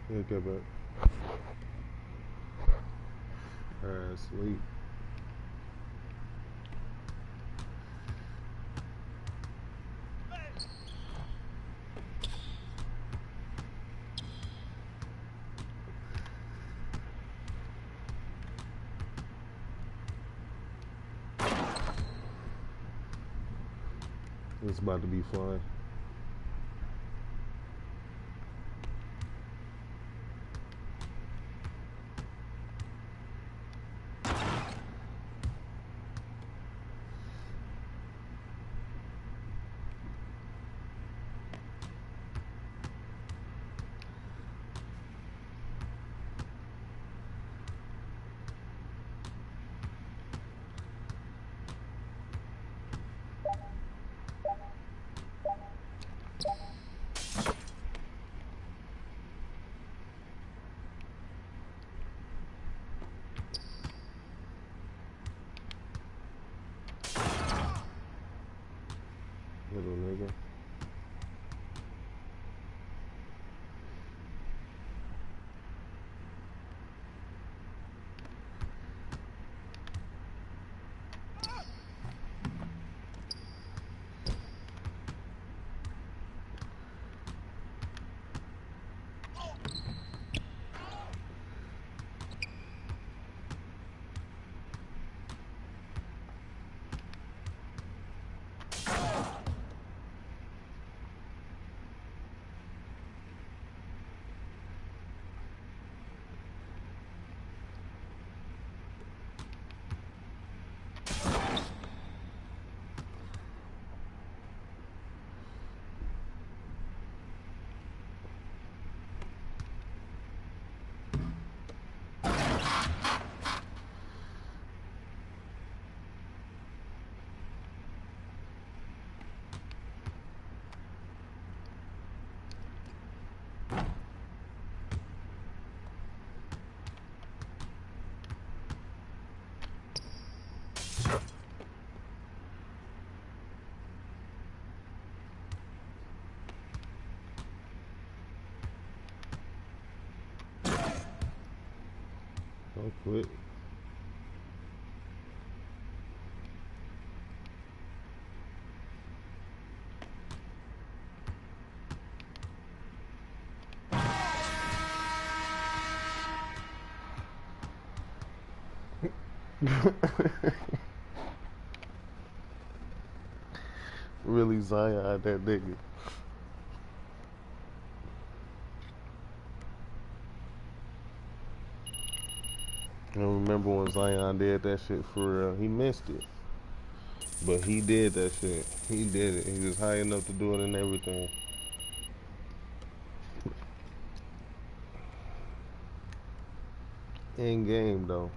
He'll get back. Sleep. It's about to be fun. Little nigga. Don't quit. Really Zion, that nigga. I remember when Zion did that shit for real. He missed it. But he did that shit. He did it. He was high enough to do it and everything. In game though.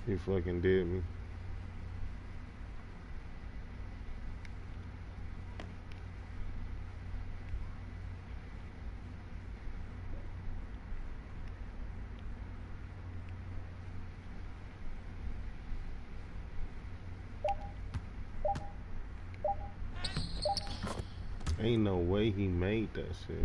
He fucking did me. Ain't no way he made that shit.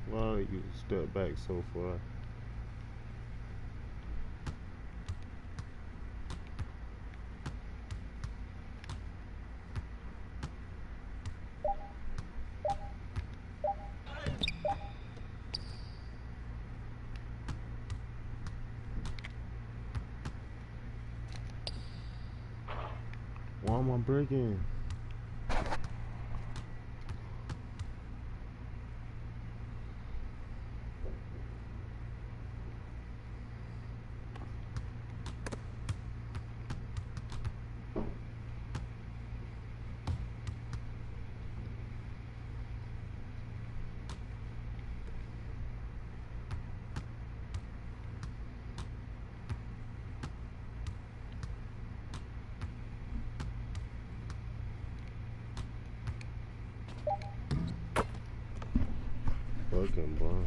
Why you step back so far? Why am I breaking? Fucking bum.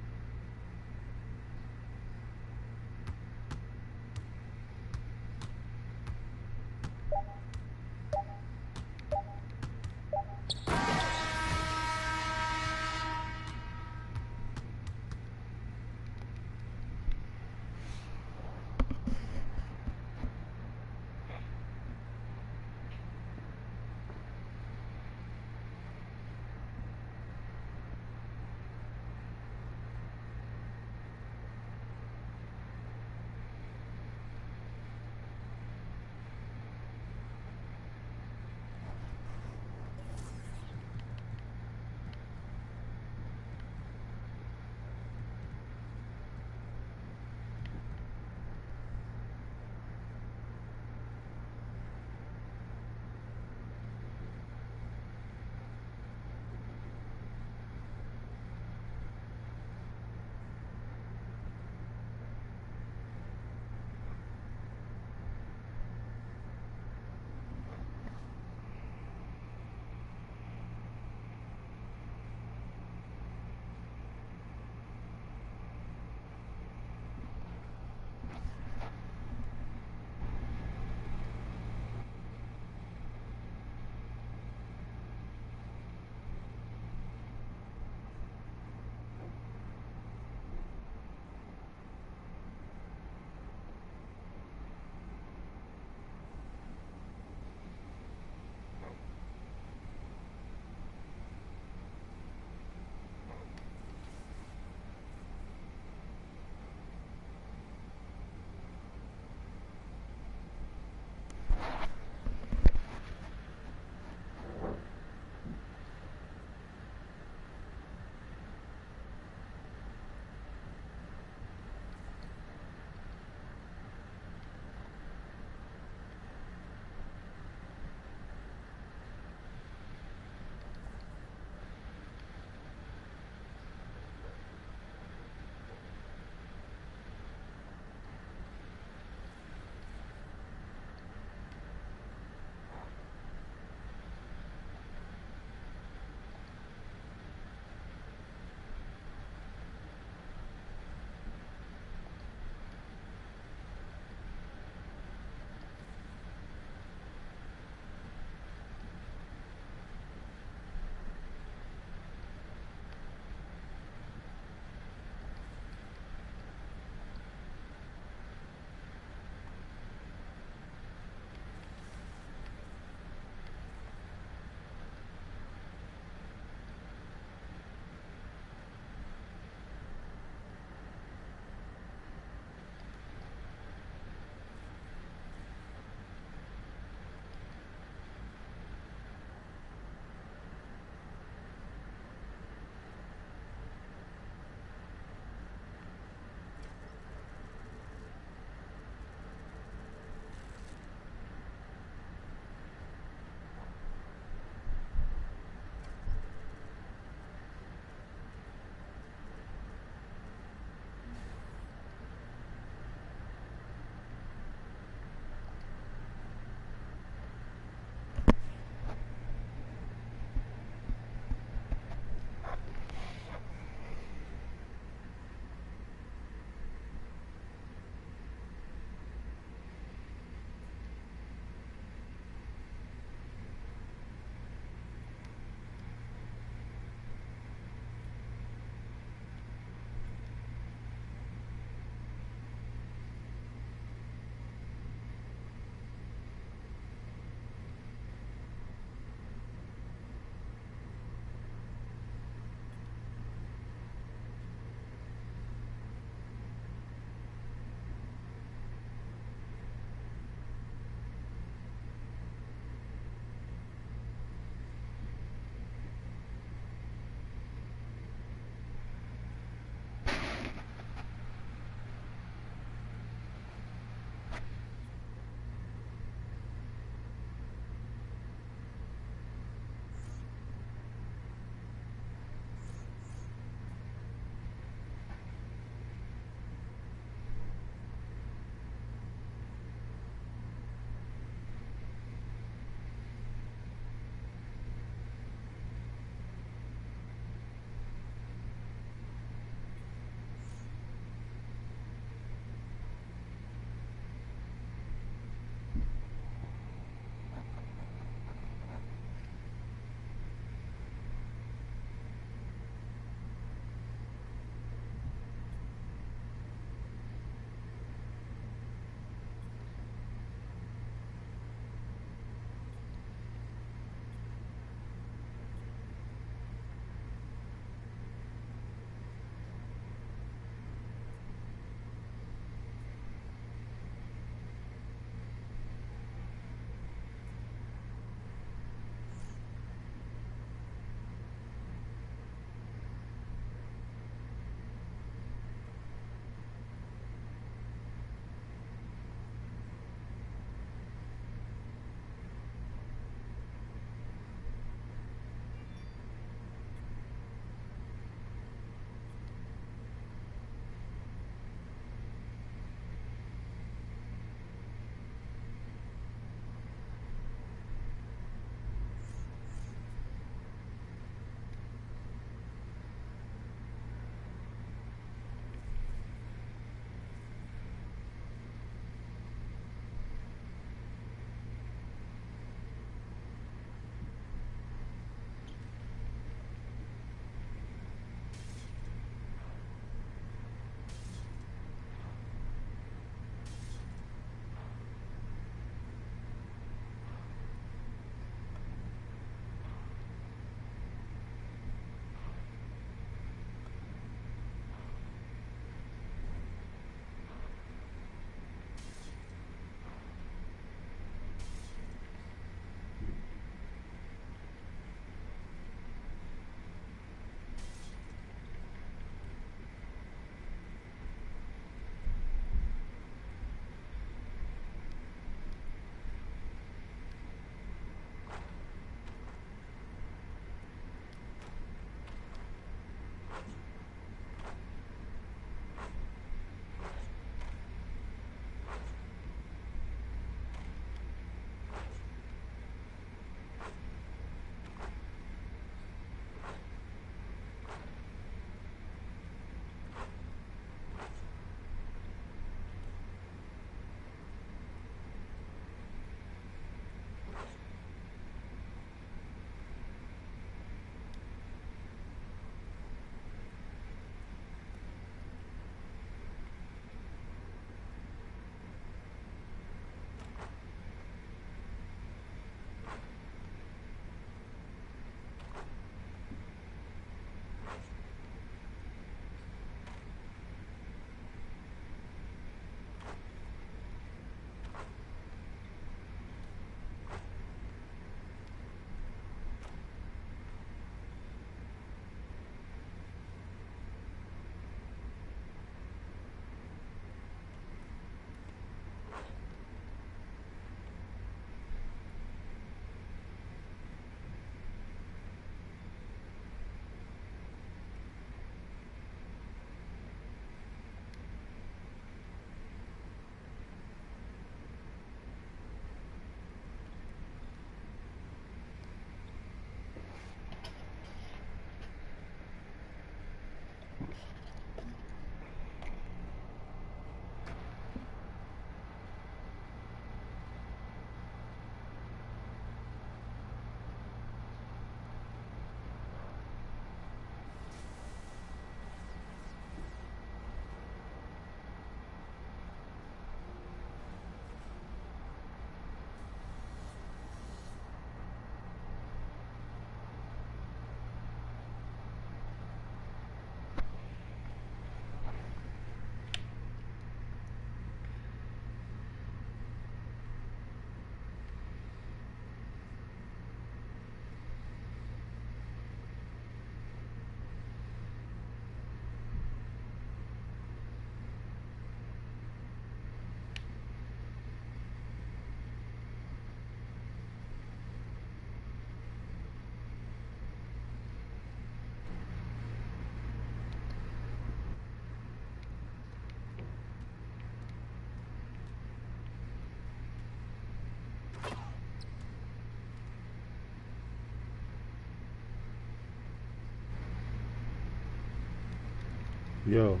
Yo,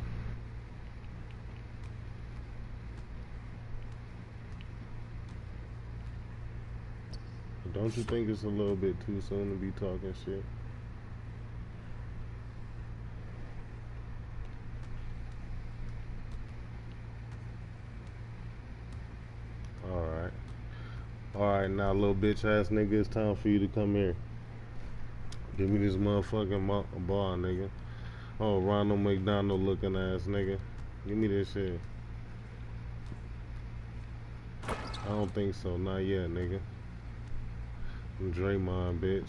don't you think it's a little bit too soon to be talking shit? Alright. Alright, now little bitch ass nigga, it's time for you to come here. Give me this motherfucking ball, nigga. Oh, Ronald McDonald looking ass nigga. Give me this shit. I don't think so, not yet, nigga. I'm Draymond, bitch.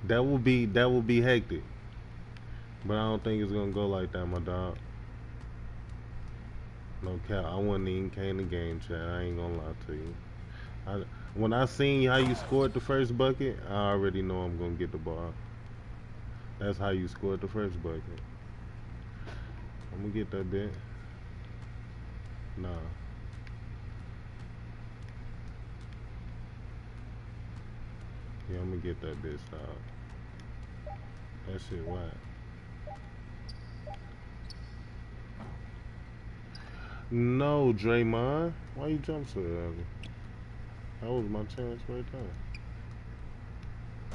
That will be hectic. But I don't think it's gonna go like that, my dog. No cap. I wasn't even came to game chat. I ain't gonna lie to you. When I seen how you scored the first bucket, I already know I'm gonna get the ball. That's how you scored the first bucket. I'm gonna get that bit. Nah. Yeah, I'm gonna get that bitch, dog. That shit whack. No, Draymond. Why you jump so early? That was my chance right there.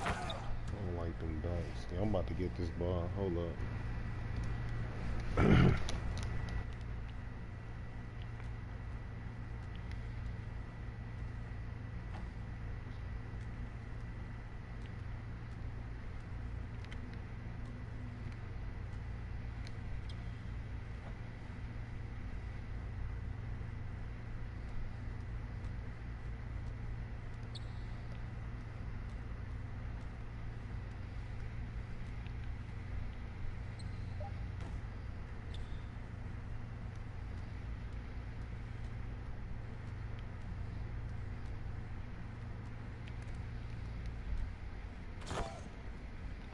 I don't like them dunks. Yeah, I'm about to get this ball. Hold up.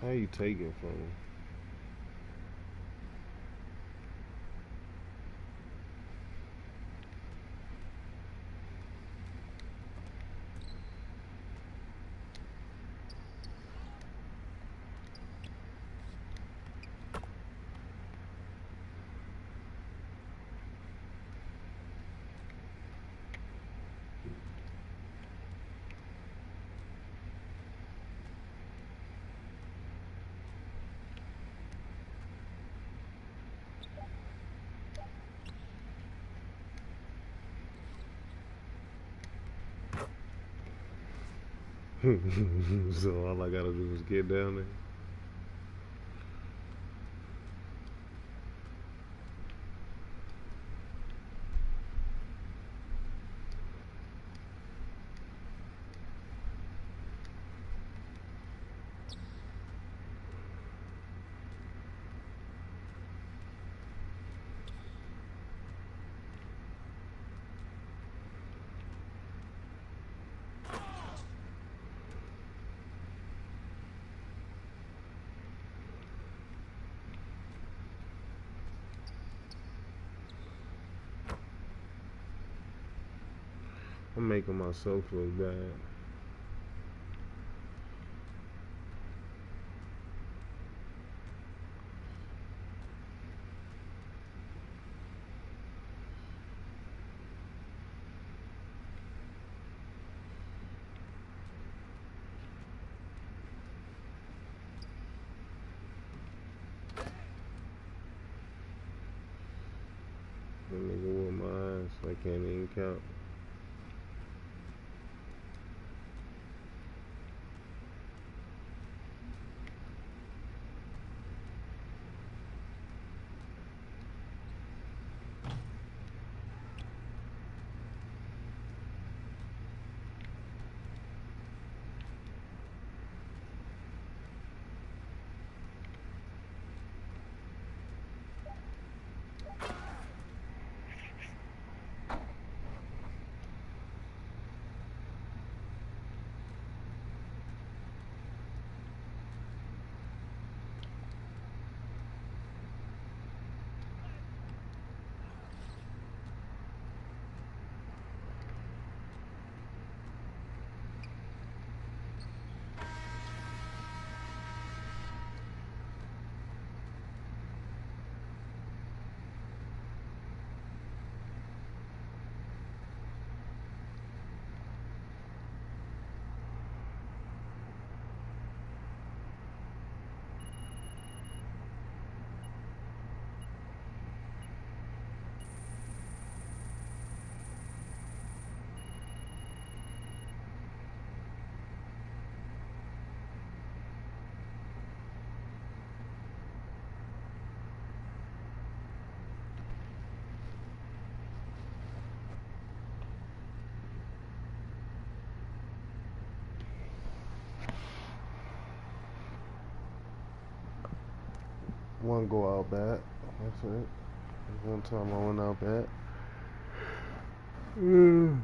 How you take it from me? So all I gotta do is get down there. I'm making myself look bad. That nigga with my eyes, I can't even count. One go out bad. That's it. One time I went out bad. Mm.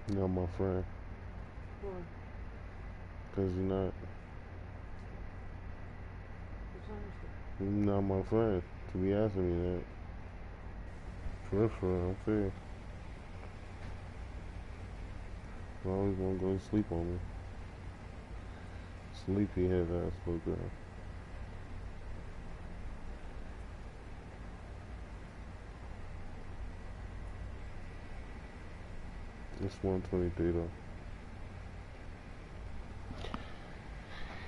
You're not my friend. Why? Because you're not. What's wrong with You're not my friend to be asking me that. For real, I'm serious. You always want to go to sleep on me. Sleepy head ass little girl. It's 123 though.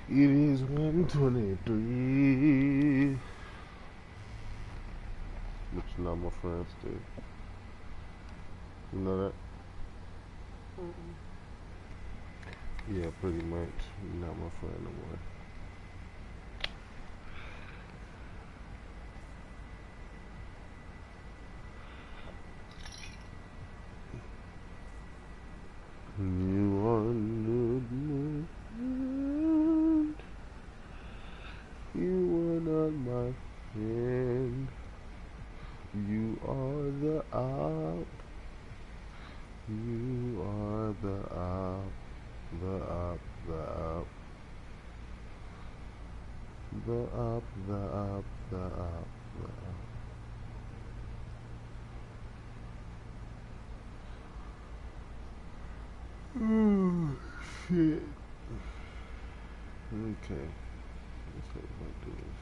It is 123. But you're not my friend still. You know that? Mm-mm. Yeah, pretty much. You're not my friend no more. You are not, you are not my friend. You are the op. You are the op. The op. The op. The op. The op. The op. The op. Oh, shit. Okay. Let's see if I do this.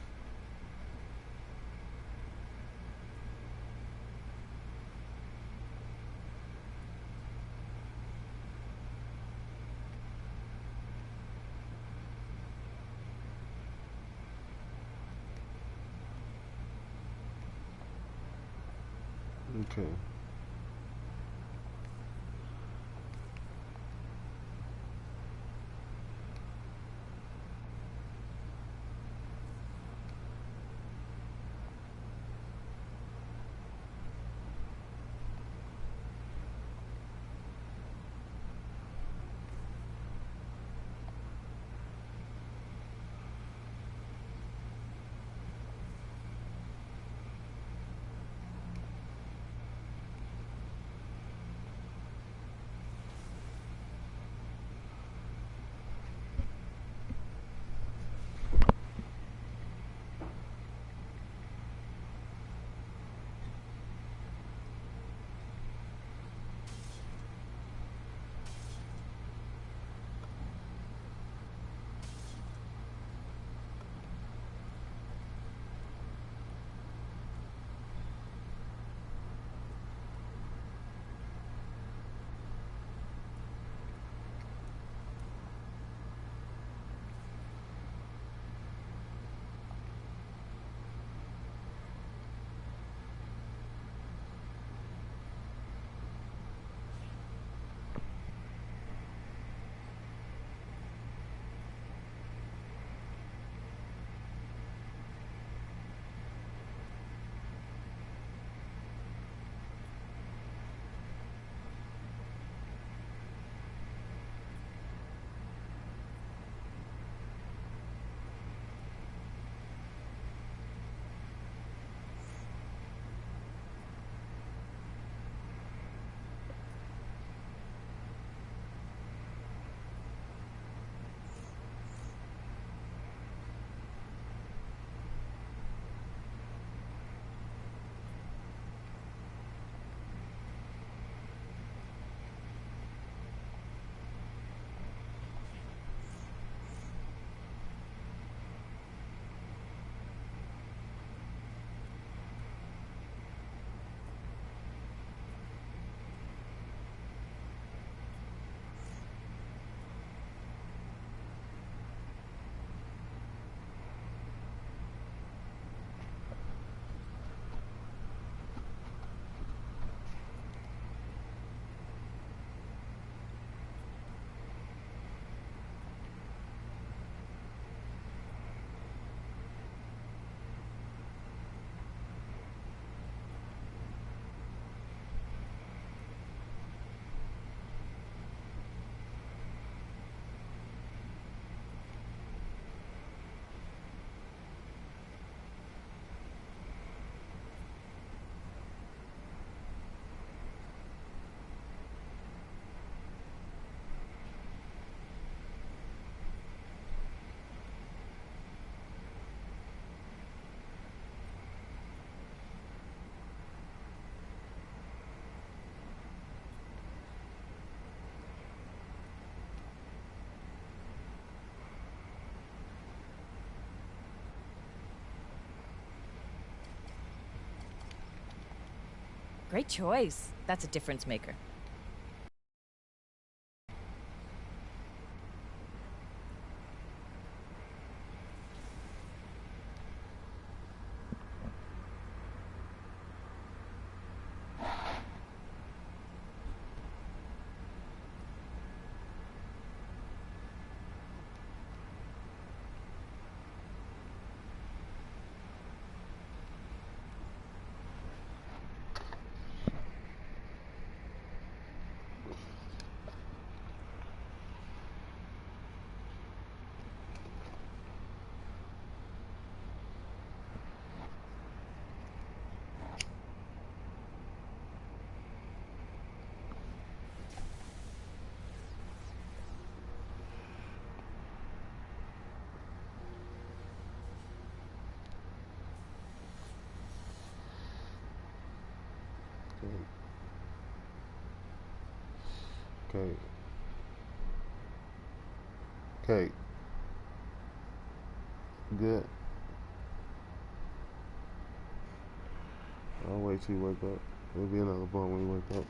Okay. Great choice. That's a difference maker. Okay. Okay. Good. I'll wait till you wake up. There'll be another ball when you wake up.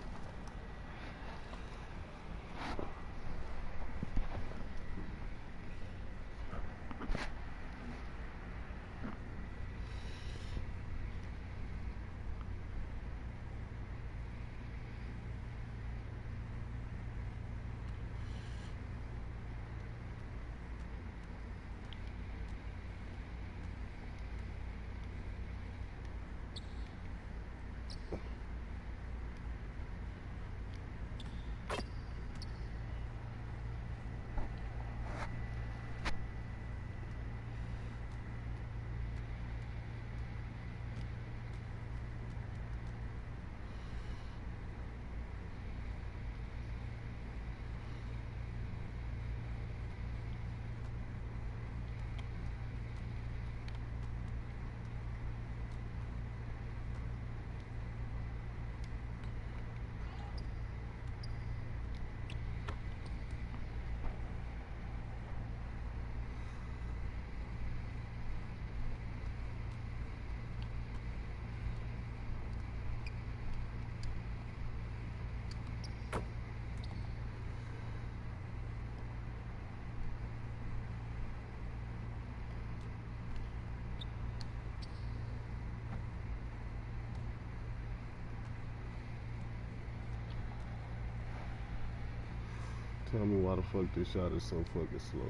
Tell me why the fuck this shot is so fucking slow.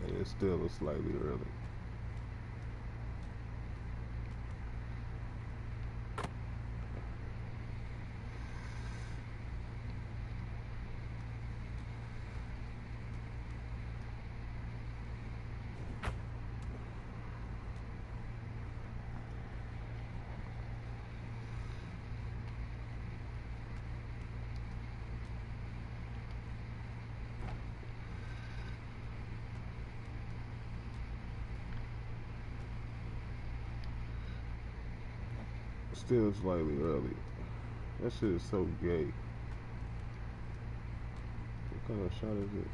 And it's still a slightly early. Still slightly early. That shit is so gay. What kind of shot is it?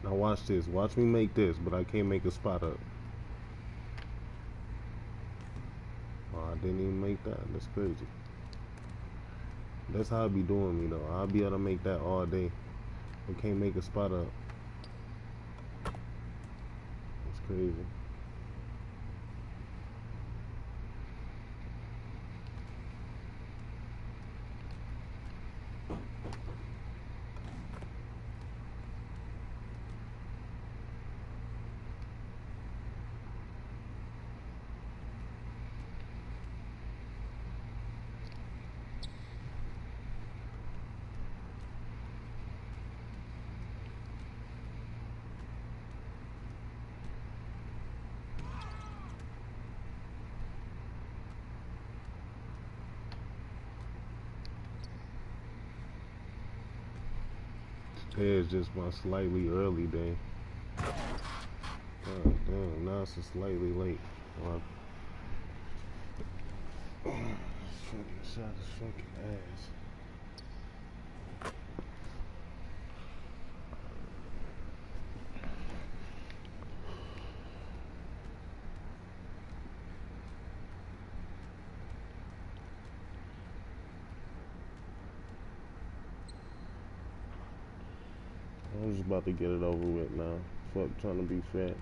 Now watch this. Watch me make this, but I can't make a spot up. Oh, I didn't even make that. That's crazy. That's how I be doing me though. I'll be able to make that all day. I can't make a spot up. That's crazy. Today is just my slightly early day. God damn, now it's slightly late. Well, fucking shot his fucking ass. I'm just about to get it over with now. Fuck trying to be fat.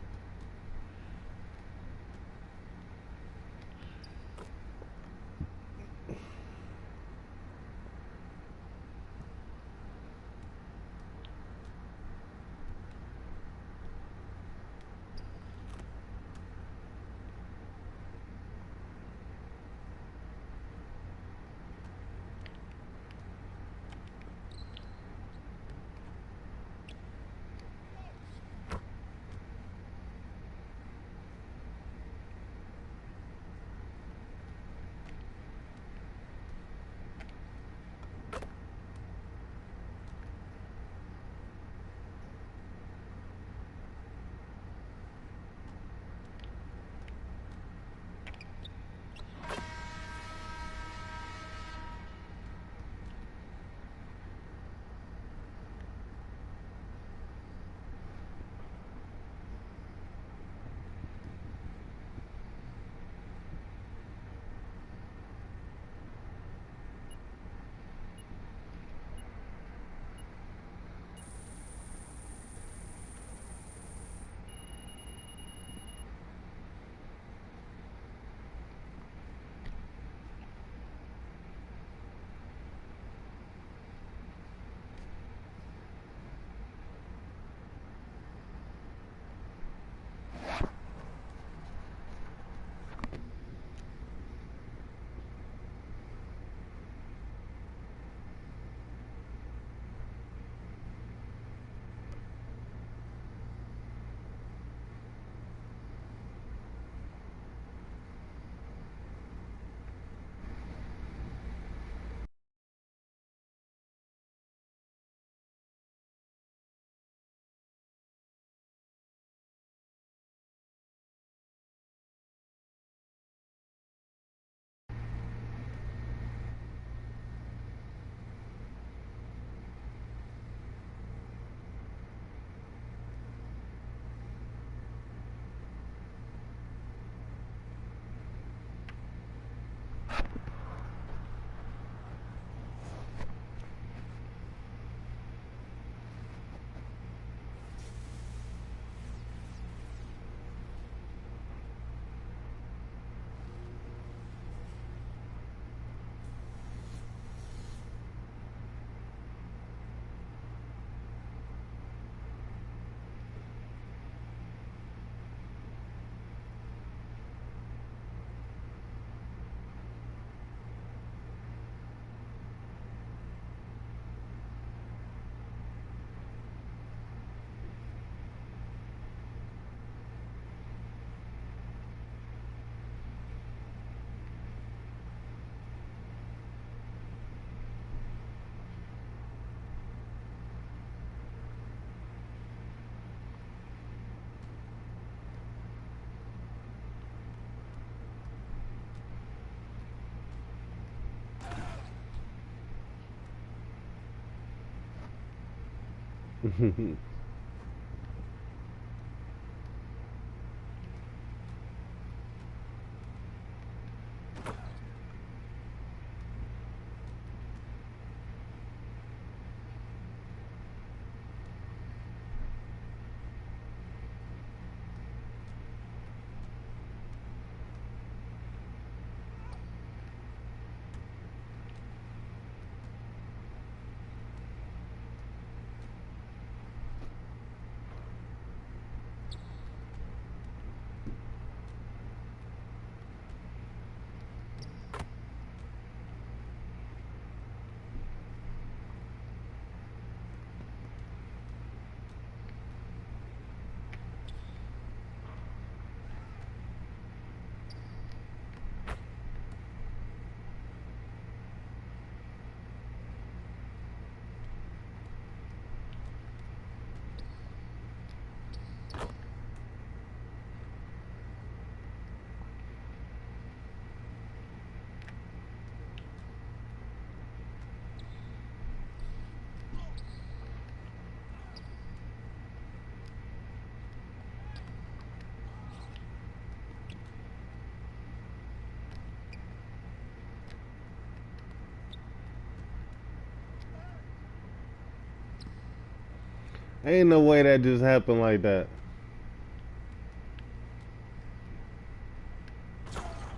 Ain't no way that just happened like that.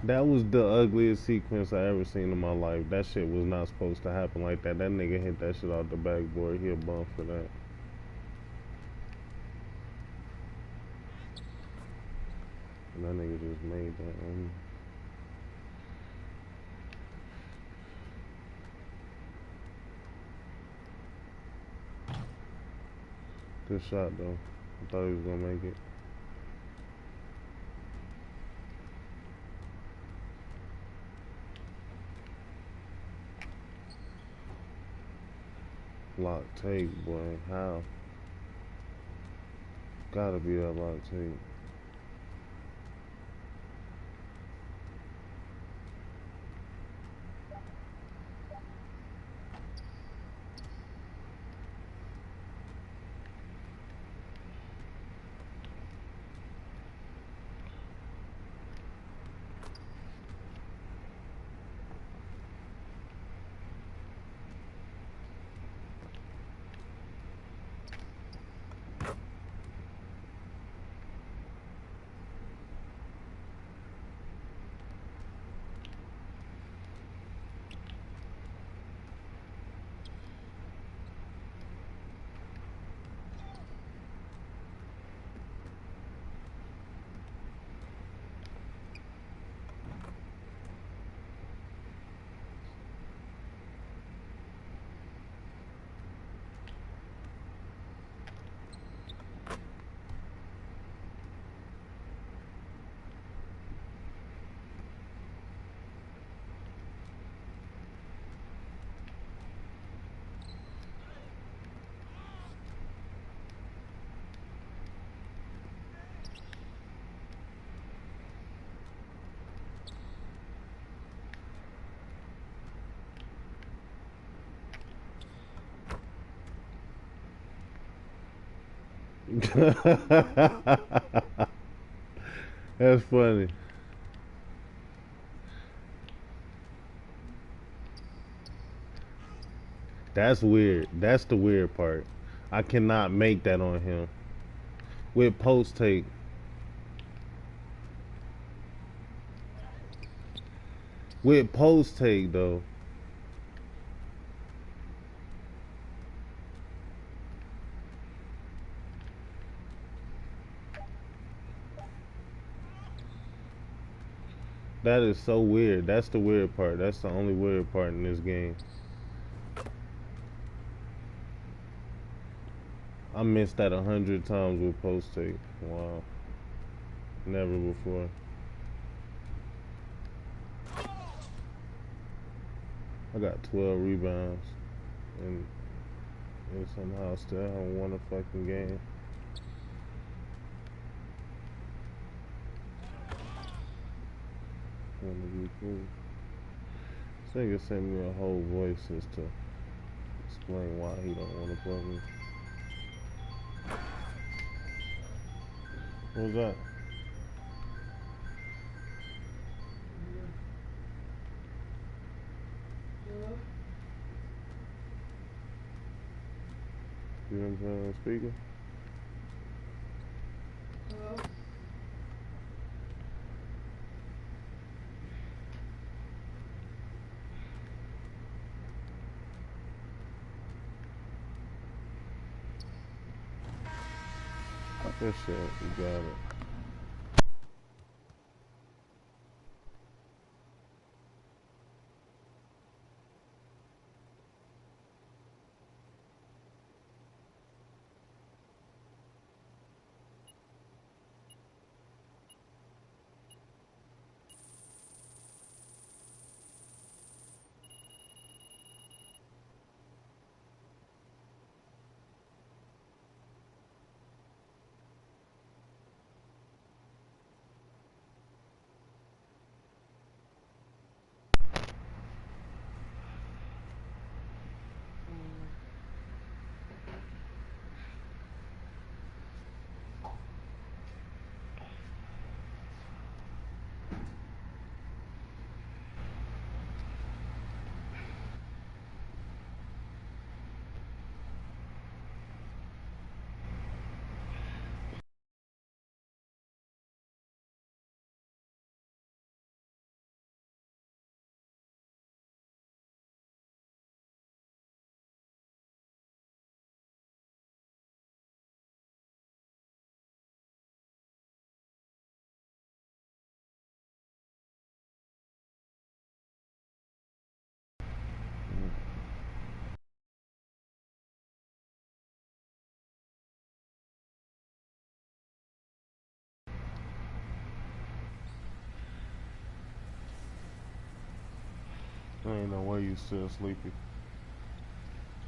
That was the ugliest sequence I ever seen in my life. That shit was not supposed to happen like that. That nigga hit that shit off the backboard. He a bum for that. And that nigga just made that. Good shot though. I thought he was gonna make it. Lock tape, boy. How? Gotta be that lock tape. That's funny. That's weird. That's the weird part. I cannot make that on him. With post take. With post take though. That is so weird. That's the weird part. That's the only weird part in this game. I missed that 100 times with post take. Wow. Never before. I got 12 rebounds and somehow still haven't won a fucking game. Wanna be cool. This nigga sent me a whole voice just to explain why he don't want to play me. What was that? You know what I'm saying on speaker? That shit, you got it. Ain't no way you still sleepy.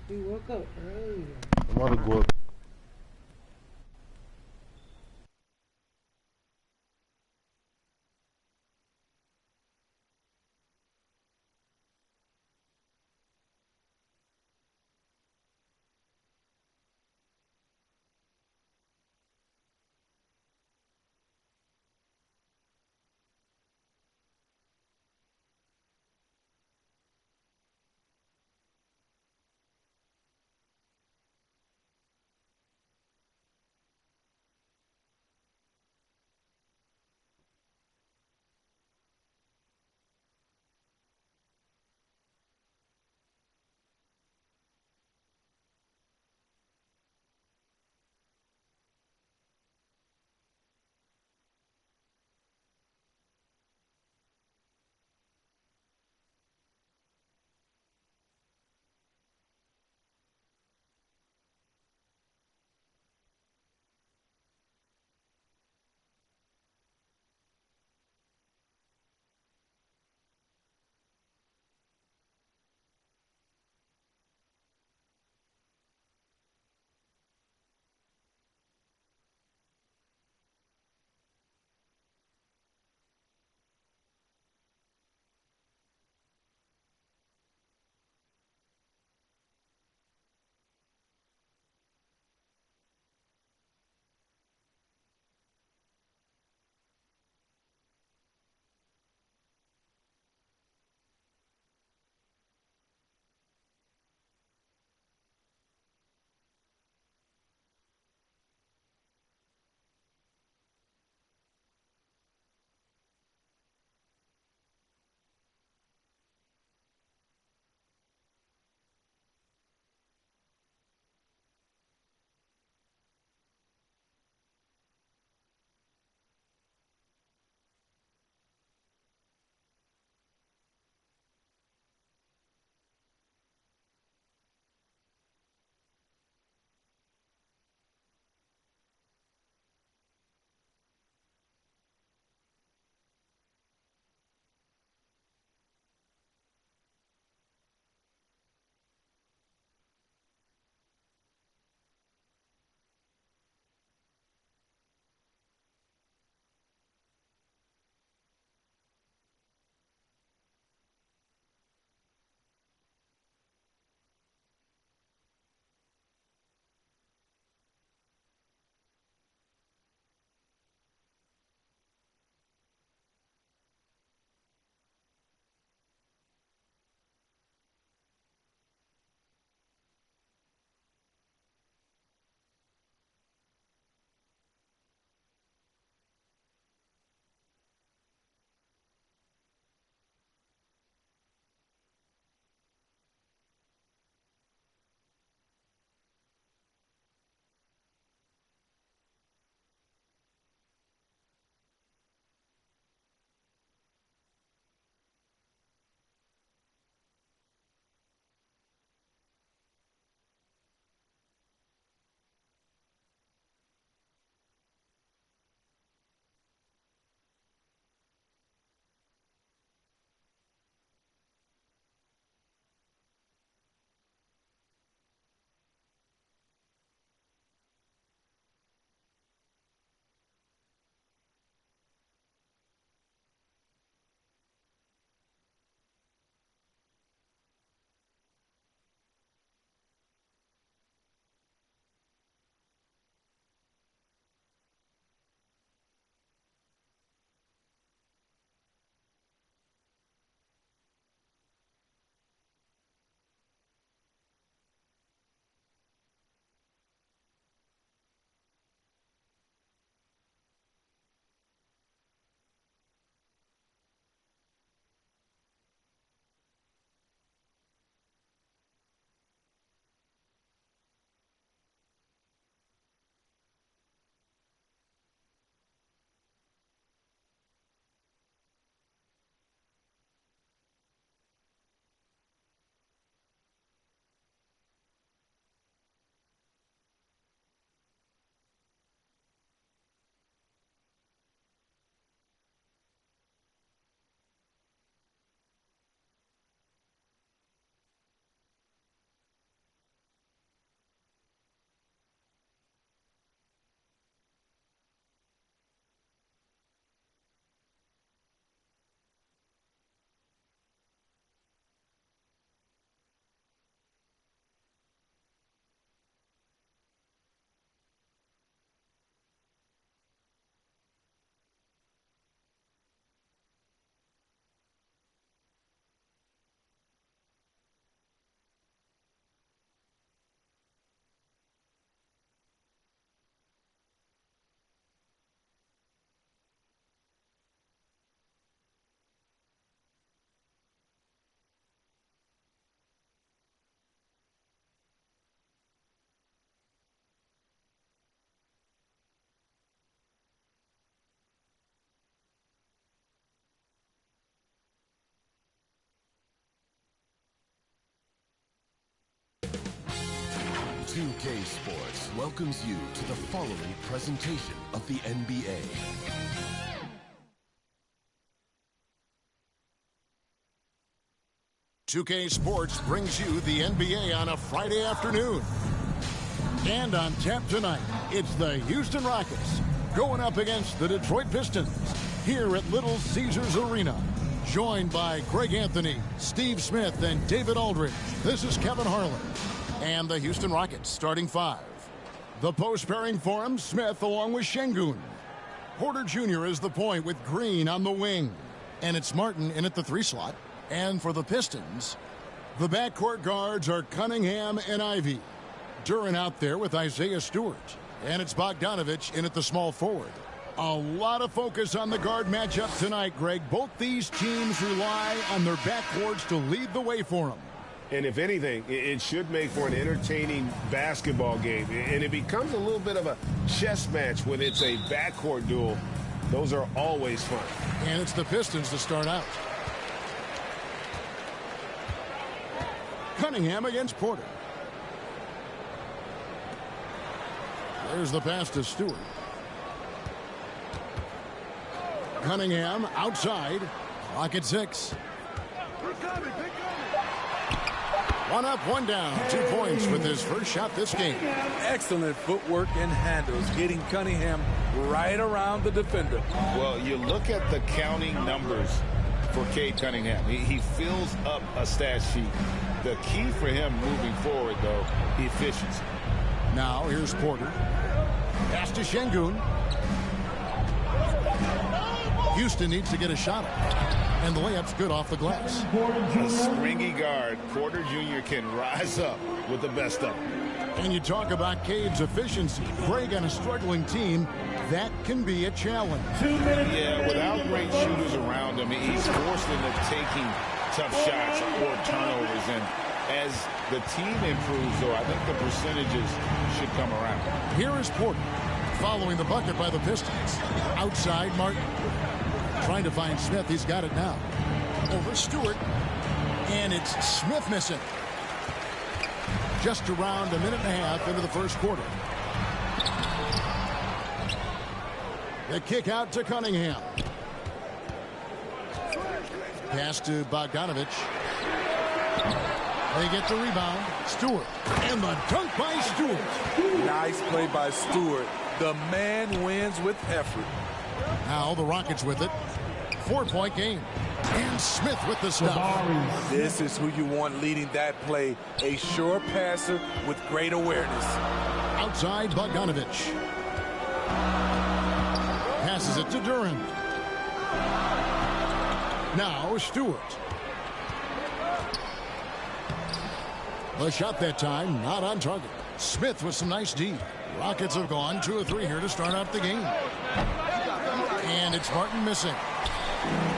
We woke up earlier. I'm about to go up. 2K Sports welcomes you to the following presentation of the NBA. "2K Sports brings you the NBA on a Friday afternoon. And on tap tonight, it's the Houston Rockets going up against the Detroit Pistons here at Little Caesars Arena. Joined by Greg Anthony, Steve Smith, and David Aldridge, this is Kevin Harlan. And the Houston Rockets starting five. The post pairing for him, Smith along with Şengün. Porter Jr. is the point with Green on the wing. And it's Martin in at the 3 slot. And for the Pistons, the backcourt guards are Cunningham and Ivey. Duren out there with Isaiah Stewart. And it's Bogdanović in at the small forward. A lot of focus on the guard matchup tonight, Greg. Both these teams rely on their backcourts to lead the way for them. And if anything, it should make for an entertaining basketball game. And it becomes a little bit of a chess match when it's a backcourt duel. Those are always fun. And it's the Pistons to start out. Cunningham against Porter. There's the pass to Stewart. Cunningham outside. Clock at 6. One up, one down. 2 points with his first shot this game. Excellent footwork and handles, getting Cunningham right around the defender. Well, you look at the counting numbers for Cade Cunningham. He fills up a stat sheet. The key for him moving forward, though, efficiency. Now here's Porter. Pass to Şengün. Houston needs to get a shot up. And the layup's good off the glass. A springy guard, Porter Jr. can rise up with the best of them. And you talk about Cade's efficiency. Greg on a struggling team, that can be a challenge. Yeah, without great shooters around him, he's forced into taking tough shots or turnovers. And as the team improves, though, I think the percentages should come around. Here is Porter, following the bucket by the Pistons. Outside, Martin. Trying to find Smith. He's got it now. Over Stewart. And it's Smith missing. Just around a minute and a half into the first quarter. The kick out to Cunningham. Pass to Bogdanović. They get the rebound. Stewart. And the dunk by Stewart. Nice play by Stewart. The man wins with effort. Now the Rockets with it. 4-point game. And Smith with the stop. This is who you want leading that play. A sure passer with great awareness. Outside, Bogdanović. Passes it to Duren. Now Stewart. The shot that time, not on target. Smith with some nice D. Rockets have gone 2 of 3 here to start out the game. And it's Martin missing.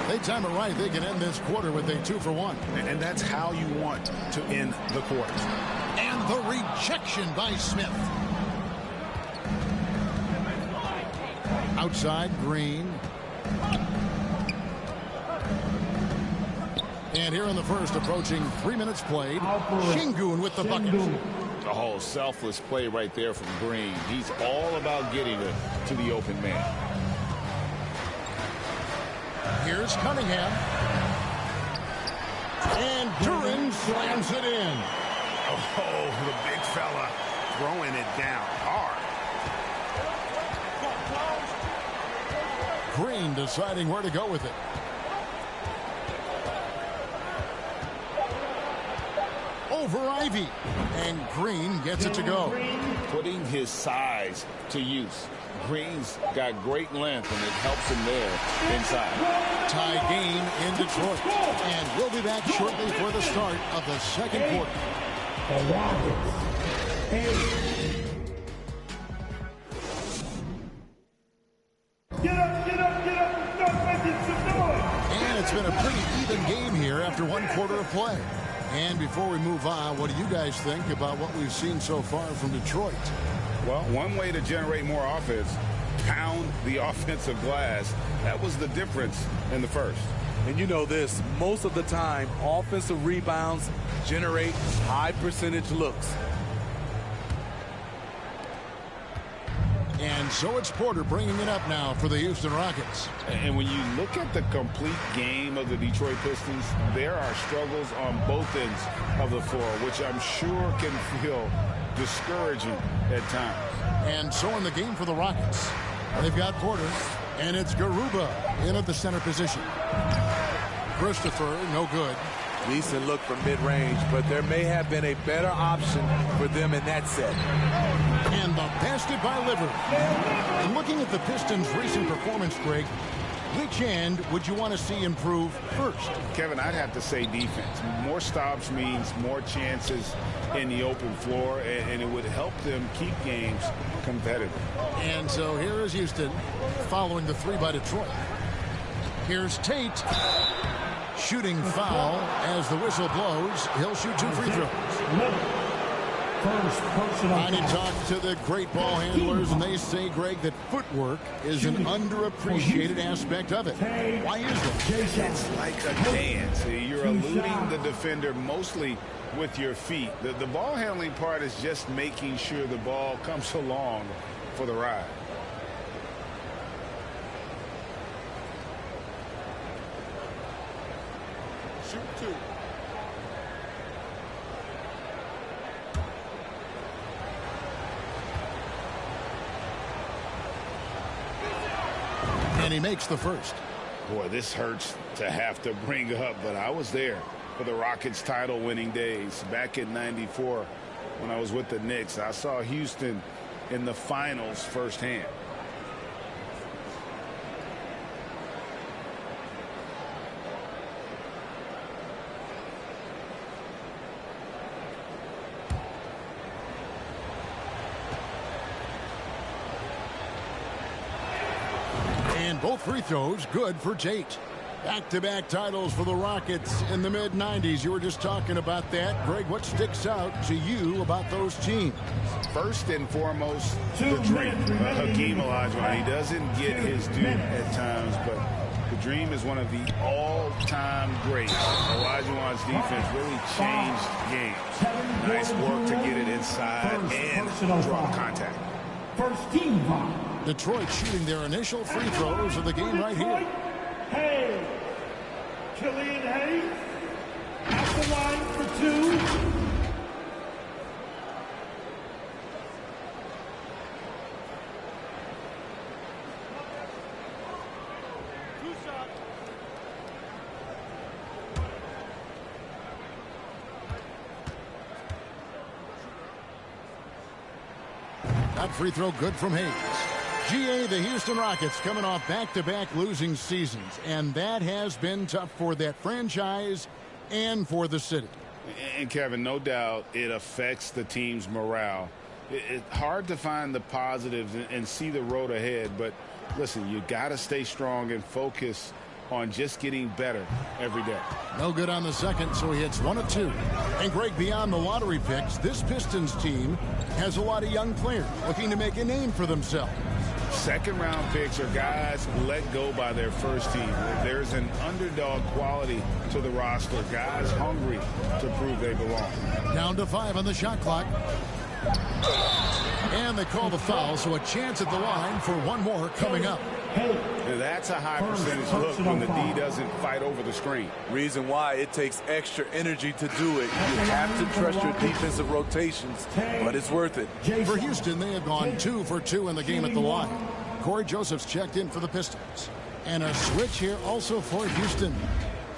They time it right. They can end this quarter with a 2 for 1. And that's how you want to end the quarter. And the rejection by Smith. Outside, Green. And here in the first, approaching 3 minutes played, Şengün with the bucket. Oh, selfless play right there from Green. He's all about getting it to the open man. Here's Cunningham. And Duren slams it in. Oh, the big fella throwing it down hard. Green deciding where to go with it. Over Ivey. And Green gets it to go. Putting his size to use. Green's got great length, and it helps him there inside. Tie game in Detroit. And we'll be back shortly for the start of the second quarter. And it's been a pretty even game here after 1 quarter of play. And before we move on, what do you guys think about what we've seen so far from Detroit? Well, one way to generate more offense, pound the offensive glass. That was the difference in the first. And you know this, most of the time, offensive rebounds generate high percentage looks. And so it's Porter bringing it up now for the Houston Rockets. And when you look at the complete game of the Detroit Pistons, there are struggles on both ends of the floor, which I'm sure can feel discouraging at times. And so in the game for the Rockets, they've got Porter, and it's Garuba in at the center position. Christopher, no good. Decent look from mid-range, but there may have been a better option for them in that set. And the basket by Livers. And looking at the Pistons' recent performance, Greg, which end would you want to see improve first? Kevin, I'd have to say defense. More stops means more chances in the open floor, and it would help them keep games competitive. And so here is Houston following the three by Detroit. Here's Tate. Shooting foul as the whistle blows. He'll shoot 2 free throws. I need to talk to the great ball handlers, and they say, Greg, that footwork is an underappreciated aspect of it. Why is that? It's like a dance. You're eluding the defender mostly with your feet. The ball handling part is just making sure the ball comes along for the ride. Shoot 2. And he makes the first. Boy, this hurts to have to bring up, but I was there for the Rockets title winning days back in '94 when I was with the Knicks. I saw Houston in the finals firsthand. And both free throws good for Tate. Back-to-back titles for the Rockets in the mid-90s. You were just talking about that. Greg, what sticks out to you about those teams? First and foremost, the dream. Hakeem Olajuwon. He doesn't get his due at times, but the dream is one of the all-time greats. Olajuwon's defense really changed games. Nice work to get it inside and draw contact. First team foul. Detroit shooting their initial free throws of the game right here. Hayes. Killian Hayes. At the line for 2. That free throw good from Hayes. GA, the Houston Rockets coming off back-to-back losing seasons, and that has been tough for that franchise and for the city. And Kevin, no doubt it affects the team's morale. It's hard to find the positives and see the road ahead, but listen, you got to stay strong and focus on just getting better every day. No good on the second, so he hits 1 of 2. And Greg, beyond the lottery picks, this Pistons team has a lot of young players looking to make a name for themselves. Second-round picks are guys let go by their first team. There's an underdog quality to the roster. Guys hungry to prove they belong. Down to 5 on the shot clock. And they call the foul, so a chance at the line for one more coming up. Now that's a high percentage look when the D doesn't fight over the screen. Reason why it takes extra energy to do it. You have to trust your defensive rotations, but it's worth it. For Houston, they have gone 2 for 2 in the game at the line. Corey Joseph's checked in for the Pistons. And a switch here also for Houston.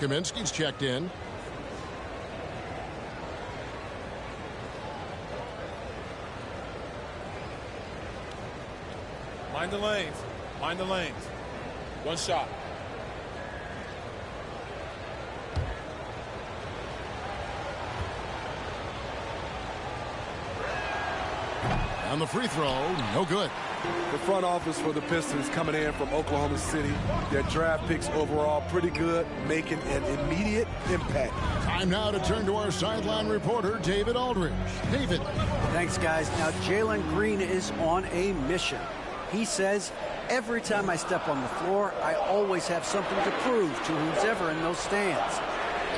Kaminsky's checked in. Mind the lanes. Mind the lanes. One shot. On the free throw, no good. The front office for the Pistons coming in from Oklahoma City. Their draft picks overall pretty good, making an immediate impact. Time now to turn to our sideline reporter, David Aldridge. David. Thanks, guys. Now, Jalen Green is on a mission. He says, every time I step on the floor, I always have something to prove to who's ever in those stands.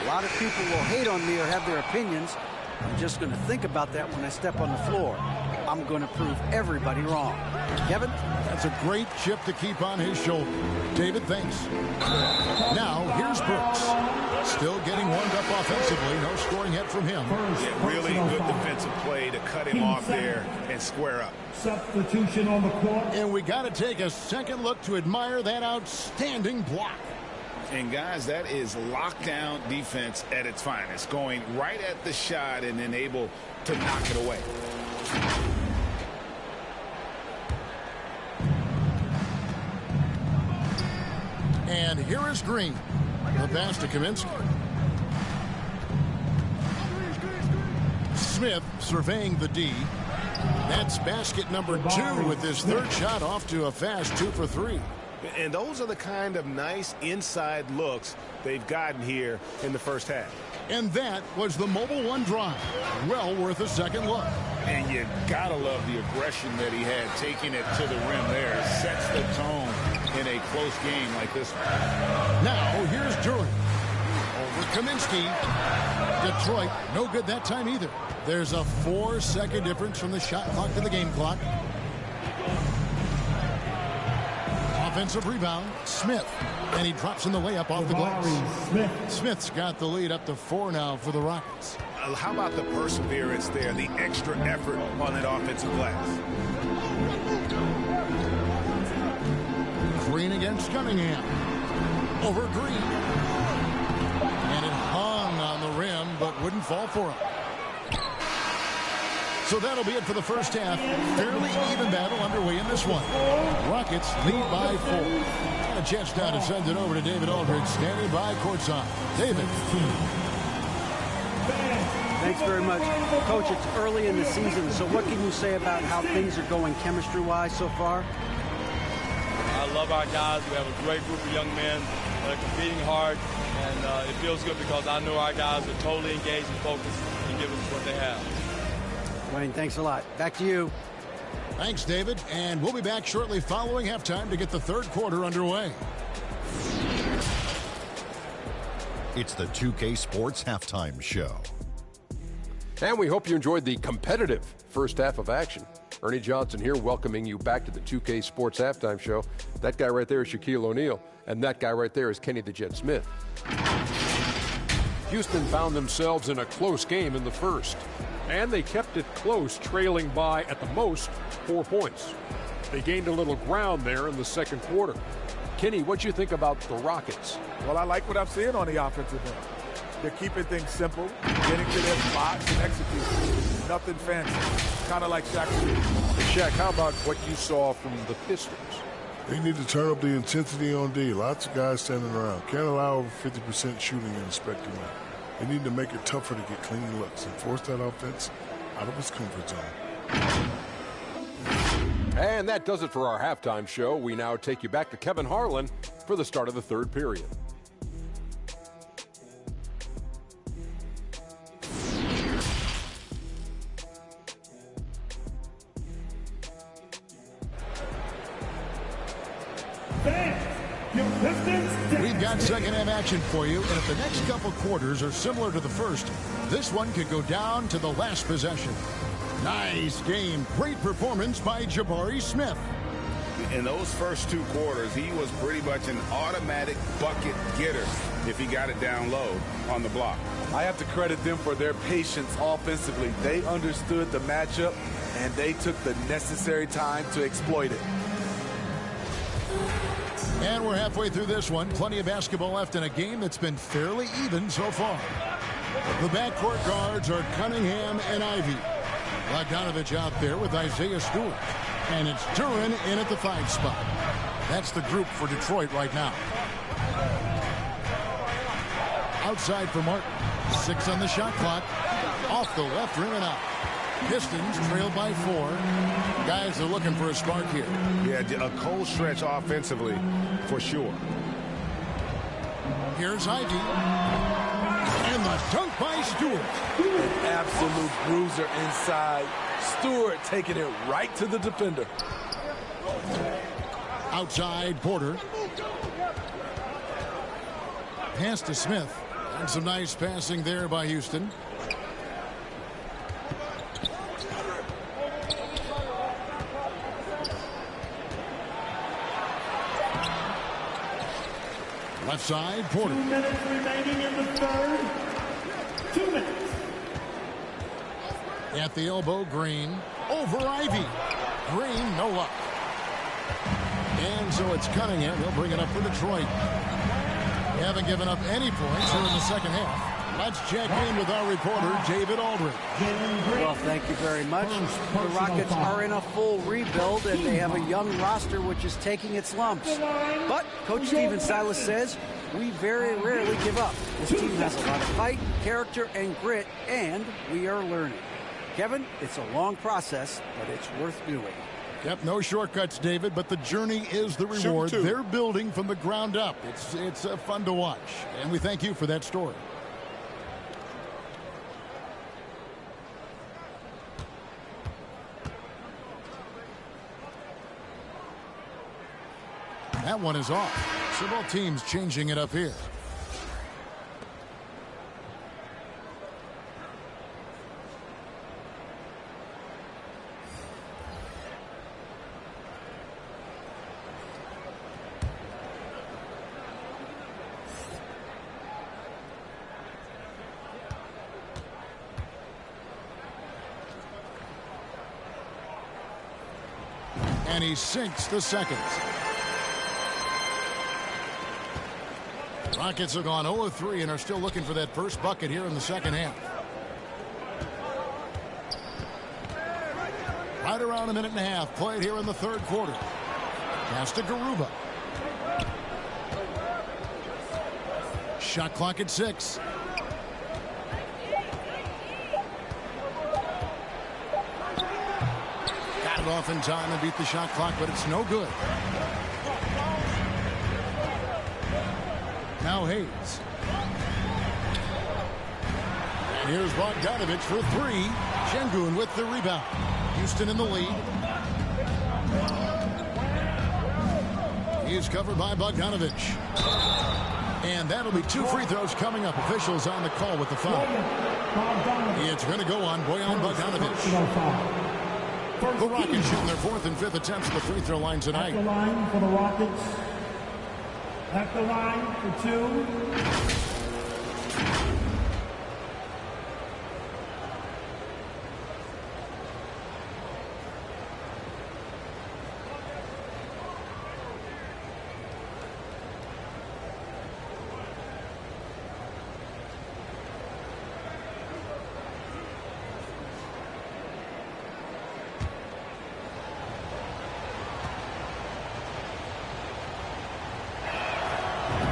A lot of people will hate on me or have their opinions. I'm just going to think about that when I step on the floor. I'm going to prove everybody wrong. Kevin? That's a great chip to keep on his shoulder. David, thanks. Now, here's Brooks. Still getting warmed up offensively. No scoring hit from him. Yeah, really good defensive play to cut him off there and square up. Substitution on the court. And we got to take a second look to admire that outstanding block. And, guys, that is lockdown defense at its finest. Going right at the shot and then able to knock it away. And here is Green. The pass to Kaminsky. Smith surveying the D. That's basket number 2 with his third shot off to a fast 2 for 3. And those are the kind of nice inside looks they've gotten here in the first half. And that was the Mobile One drive. Well worth a second look. And you gotta love the aggression that he had, taking it to the rim there. Sets the tone in a close game like this one. Now here's Duran. Over Kaminsky. Detroit, no good that time either. There's a 4-second difference from the shot clock to the game clock. Offensive rebound, Smith. And he drops in the layup off the glass. Smith's got the lead up to 4 now for the Rockets. How about the perseverance there, the extra effort on that offensive glass? Green against Cunningham. Over Green. And it hung on the rim, but wouldn't fall for him. So that'll be it for the first half. Fairly even battle underway in this one. Rockets lead by 4. A chance now to send it over to David Aldridge, standing by courtside. David. Thanks very much. Coach, it's early in the season, so what can you say about how things are going chemistry-wise so far? I love our guys. We have a great group of young men that are competing hard, and it feels good because I know our guys are totally engaged and focused and giving us what they have. Wayne, thanks a lot. Back to you. Thanks, David. And we'll be back shortly following halftime to get the third quarter underway. It's the 2K Sports Halftime Show. And we hope you enjoyed the competitive first half of action. Ernie Johnson here, welcoming you back to the 2K Sports Halftime Show. That guy right there is Shaquille O'Neal, and that guy right there is Kenny the Jet Smith. Houston found themselves in a close game in the first. And they kept it close, trailing by, at the most, 4 points. They gained a little ground there in the second quarter. Kenny, what do you think about the Rockets? Well, I like what I'm seeing on the offensive end. They're keeping things simple, getting to their spots and executing. Nothing fancy, kind of like Shaq. Shaq, how about what you saw from the Pistons? They need to turn up the intensity on D. Lots of guys standing around. Can't allow over 50% shooting in the spectrum. They need to make it tougher to get clean looks and force that offense out of its comfort zone. And that does it for our halftime show. We now take you back to Kevin Harlan for the start of the third period. We've got second half action for you, and if the next couple quarters are similar to the first, this one could go down to the last possession. Nice game. Great performance by Jabari Smith. In those first 2 quarters, he was pretty much an automatic bucket getter if he got it down low on the block. I have to credit them for their patience offensively. They understood the matchup, and they took the necessary time to exploit it. And we're halfway through this one. Plenty of basketball left in a game that's been fairly even so far. The backcourt guards are Cunningham and Ivy. Bogdanovich out there with Isaiah Stewart. And it's Duran in at the 5 spot. That's the group for Detroit right now. Outside for Martin. 6 on the shot clock. Off the left rim and out. Pistons trail by 4. Guys are looking for a spark here. Yeah, a cold stretch offensively for sure. Here's Ivy. And the dunk by Stewart. An absolute bruiser inside. Stewart taking it right to the defender. Outside, Porter. Pass to Smith. And some nice passing there by Houston. Left side, Porter. 2 minutes remaining in the third. 2 minutes. At the elbow, Green. Over Ivy. Green, no luck. And so it's Cunningham. He'll bring it up for Detroit. They haven't given up any points here in the second half. Let's check in with our reporter, David Aldridge. Well, thank you very much. The Rockets are in a full rebuild, and they have a young roster which is taking its lumps. But Coach Stephen Silas says, we very rarely give up. This team has a lot of fight, character, and grit, and we are learning. Kevin, it's a long process, but it's worth doing. Yep, no shortcuts, David, but the journey is the reward. They're building from the ground up. It's fun to watch, and we thank you for that story. That one is off. So both teams changing it up here. And he sinks the second. Rockets have gone 0-3 and are still looking for that first bucket here in the second half. Right around a minute and a half played here in the third quarter. Pass to Garuba. Shot clock at 6. Got it off in time and beat the shot clock, but it's no good. Now Hayes. And here's Bogdanovich for 3. Şengün with the rebound. Houston in the lead. He's covered by Bogdanovich. And that'll be 2 free throws coming up. Officials on the call with the foul. It's going to go on Bojan Bogdanovich. The Rockets shooting their 4th and 5th attempts at the free throw line tonight. At the line for the Rockets. At the line for 2.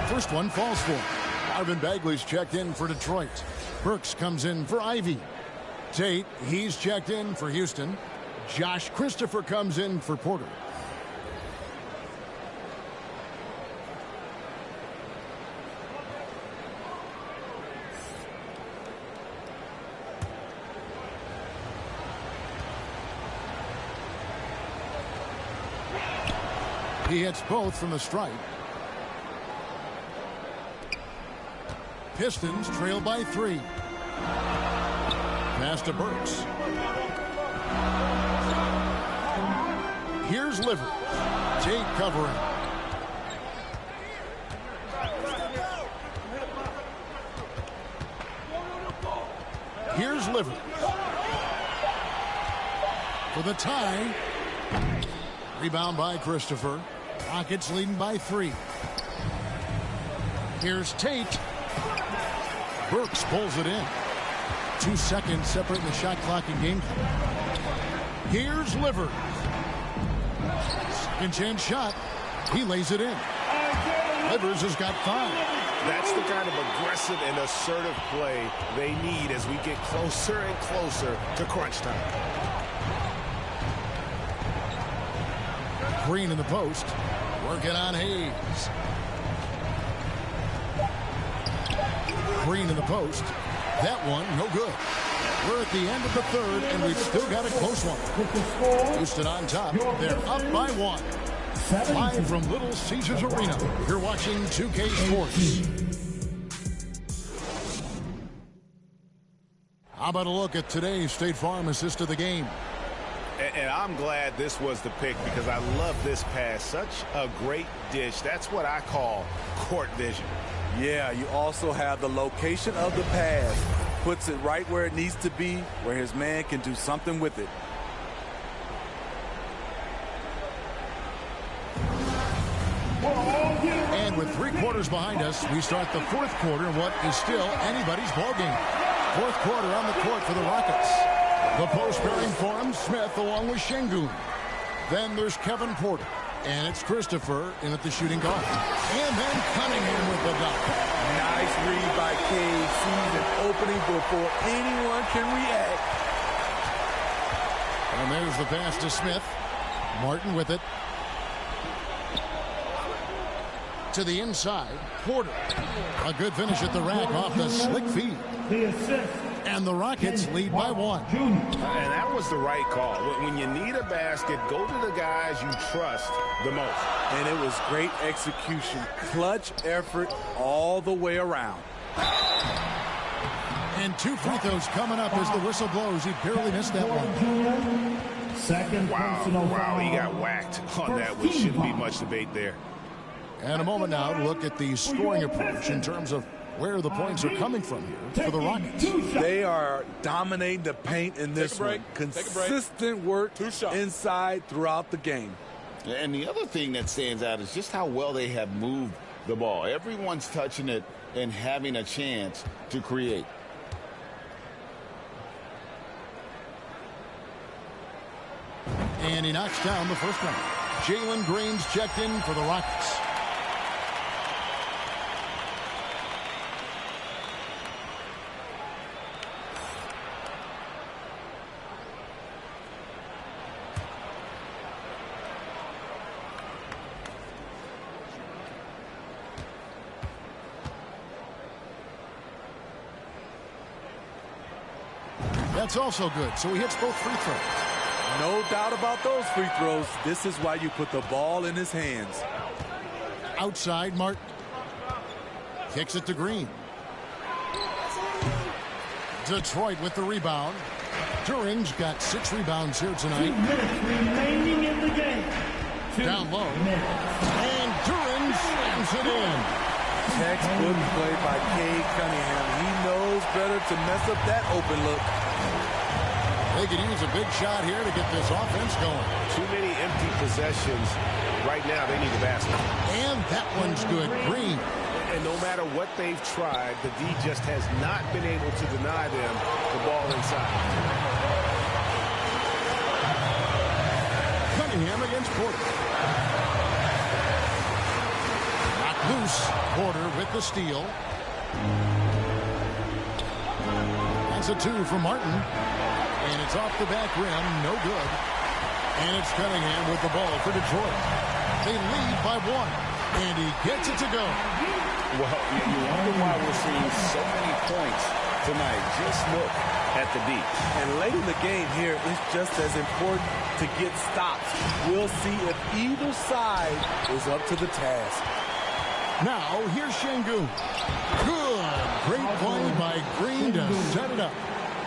First one falls for him. Marvin Bagley's checked in for Detroit. Burks comes in for Ivy. Tate, he's checked in for Houston. Josh Christopher comes in for Porter. He hits both from the stripe. Pistons trail by 3. Pass to Burks. Here's Livers. Tate covering. Here's Livers. For the tie. Rebound by Christopher. Rockets leading by 3. Here's Tate. Burks pulls it in. 2 seconds separating the shot clock and game clock. Here's Livers. Second chance shot. He lays it in. Livers has got 5. That's the kind of aggressive and assertive play they need as we get closer and closer to crunch time. Green in the post. Working on Hayes. Green in the post. That one, no good. We're at the end of the third, and we've still got a close one. Houston on top. They're up by 1. Live from Little Caesars Arena. You're watching 2K Sports. How about a look at today's State Farm assist of the game? And I'm glad this was the pick because I love this pass. Such a great dish. That's what I call court vision. Yeah, you also have the location of the pass. Puts it right where it needs to be, where his man can do something with it. And with 3 quarters behind us, we start the 4th quarter in what is still anybody's ballgame. 4th quarter on the court for the Rockets. The post pairing for him, Smith along with Şengün. Then there's Kevin Porter. And it's Christopher in at the shooting guard. And then Cunningham with the dunk. Nice read by Cade. Sees an opening before anyone can react. And there's the pass to Smith. Martin with it. To the inside, Porter. A good finish at the rack off the slick feed. The assist. And the Rockets lead by 1. And that was the right call. When you need a basket, go to the guys you trust the most. And it was great execution. Clutch effort all the way around. And 2 free throws coming up as the whistle blows. He barely missed that one. Second personal Wow, foul. he got whacked on that, which shouldn't be much debate there. And a moment now to look at the scoring approach in terms of where the points are coming from here for the Rockets. They are dominating the paint in this one. Consistent work inside throughout the game. And the other thing that stands out is just how well they have moved the ball. Everyone's touching it and having a chance to create. And he knocks down the first one. Jalen Green's checked in for the Rockets. That's also good, so he hits both free throws. No doubt about those free throws. This is why you put the ball in his hands. Outside, Martin. Kicks it to Green. Detroit with the rebound. During's got 6 rebounds here tonight. 2 minutes remaining in the game. Down low. And During slams it in. Textbook play by Cade Cunningham. He knows better to mess up that open look. They could use a big shot here to get this offense going. Too many empty possessions. Right now, they need a basket. And that one's good. Green. And no matter what they've tried, the D just has not been able to deny them the ball inside. Cunningham against Porter. Knocked loose. Porter with the steal. That's a 2 for Martin. And it's off the back rim. No good. And it's Cunningham with the ball for Detroit. They lead by 1. And he gets it to go. Well, you wonder why we're seeing so many points tonight. Just look at the D. And late in the game here, it's just as important to get stops. We'll see if either side is up to the task. Now, here's Şengün. Good. Great play by Green to set it up.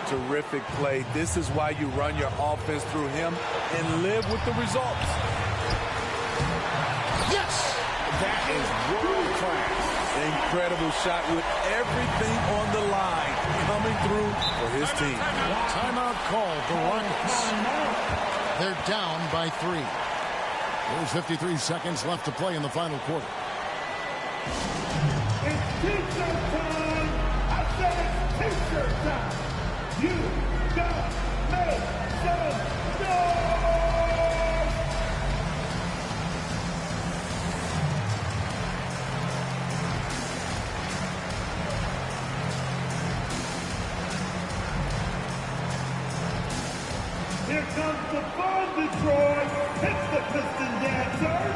Terrific play. This is why you run your offense through him and live with the results. Yes! That is world class. Incredible shot with everything on the line coming through for his team. Timeout call for Rockets. They're down by 3. There's 53 seconds left to play in the final quarter. It's t-shirt time. I said it's t-shirt time. You gotta make some noise! Here comes the fun, Detroit. It's the Piston Dancers.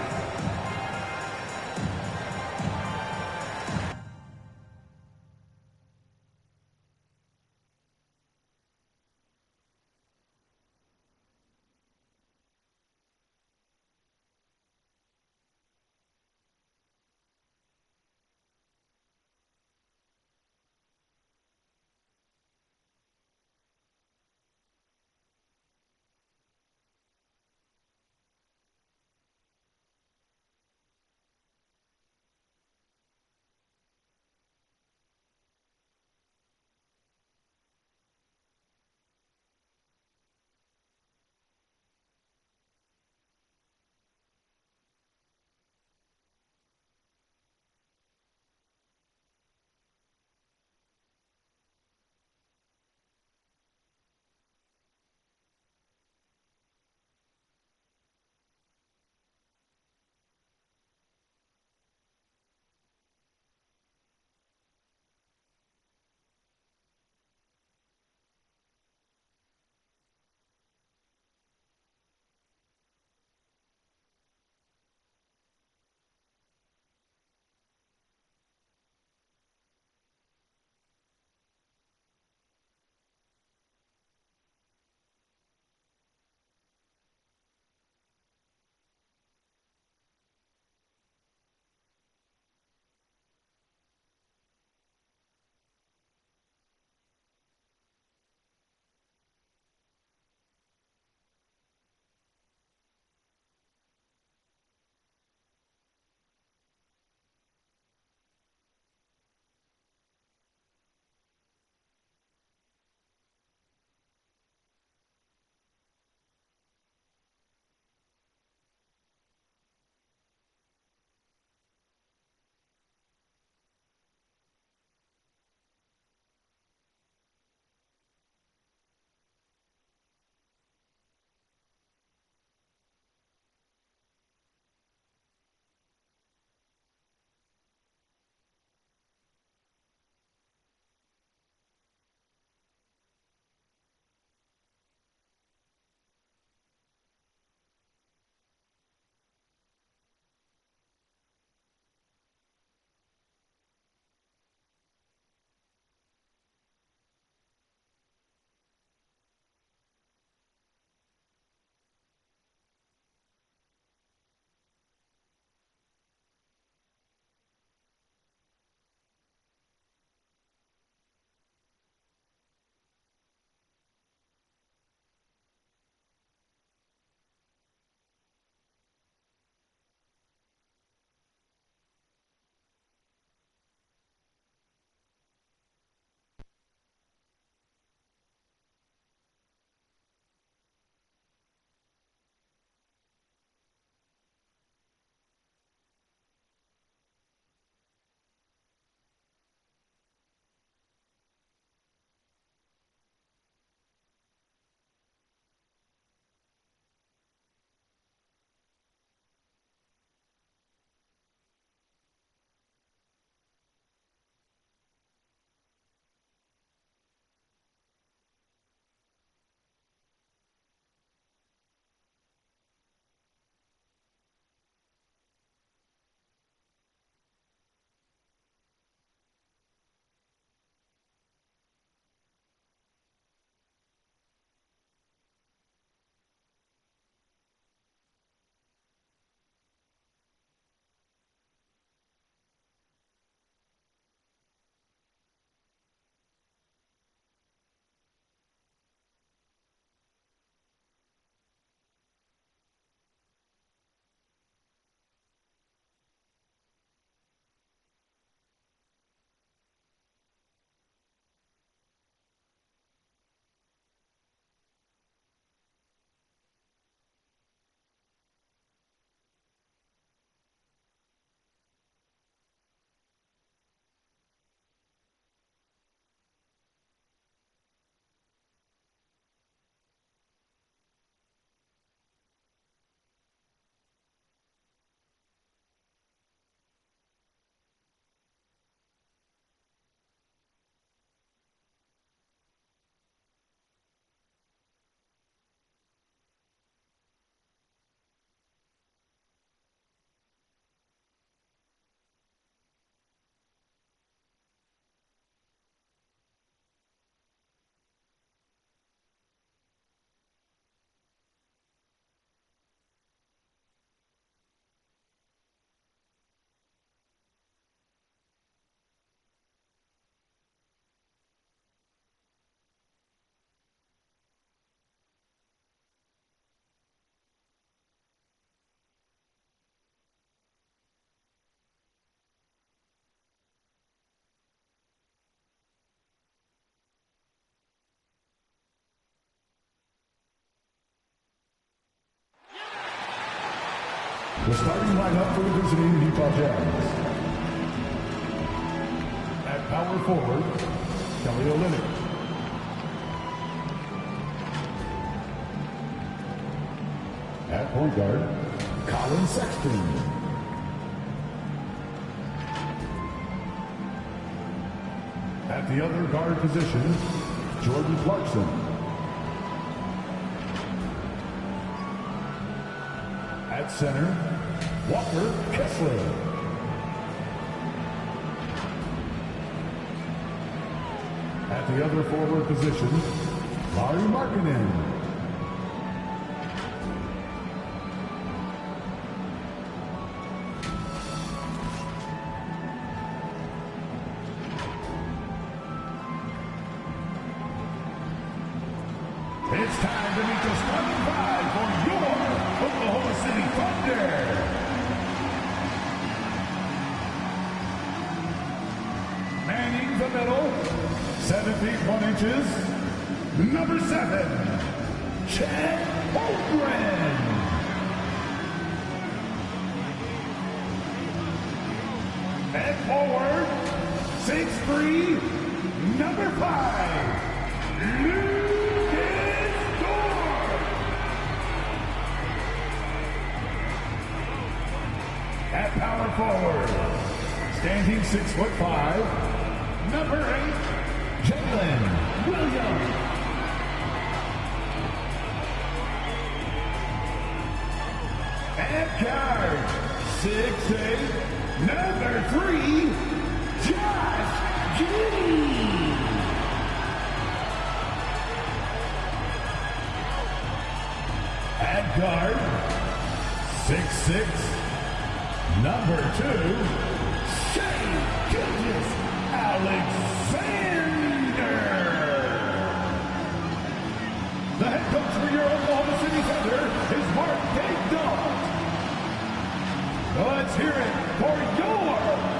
The starting lineup for the visiting Utah Jazz. At power forward, Kelly Olynyk. At point guard, Colin Sexton. At the other guard position, Jordan Clarkson. At center, Walker Kessler. At the other forward position, Lauri Markkanen. It's time to meet the starting five for your Oklahoma City Thunder. Manning the middle, 7 feet 1 inches, number 7, Chet Holmgren. At forward, 6'3", number 5, Lucas Dort. At power forward, standing 6'5", number 8, Jalen Williams. At guard, 6'8", number 3, Josh Giddey. At guard, 6'6", number 2, Shai Gilgeous-Alexander. The head coach for your Oklahoma City Thunder is Mark Daigneault. Let's hear it for your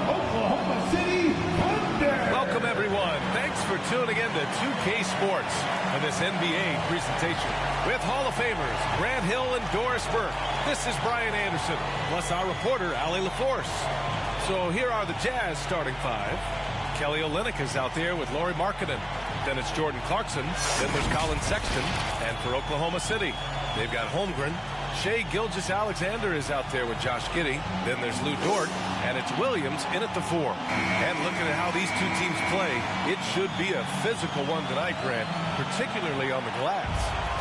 Oklahoma City Thunder. Welcome, everyone. Thanks for tuning in to 2K Sports on this NBA presentation with Hall of Famers Grant Hill and Doris Burke. This is Brian Anderson, plus our reporter, Allie LaForce. So here are the Jazz starting five. Kelly Olynyk is out there with Lauri Markkanen. Then it's Jordan Clarkson. Then there's Colin Sexton. And for Oklahoma City, they've got Holmgren. Shai Gilgeous-Alexander is out there with Josh Giddey. Then there's Lu Dort. And it's Williams in at the 4. And looking at how these two teams play, it should be a physical one tonight, Grant, particularly on the glass.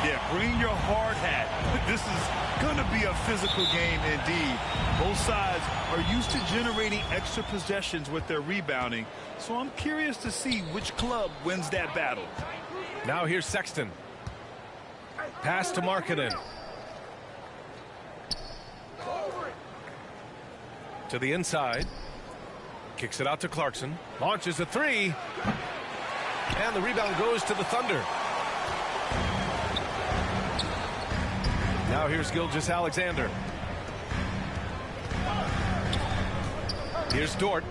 Yeah, bring your hard hat. This is going to be a physical game indeed. Both sides are used to generating extra possessions with their rebounding, so I'm curious to see which club wins that battle. Now here's Sexton. Pass to Markkanen. To the inside. Kicks it out to Clarkson. Launches a 3. And the rebound goes to the Thunder. Now here's Gilgeous-Alexander. Here's Dort.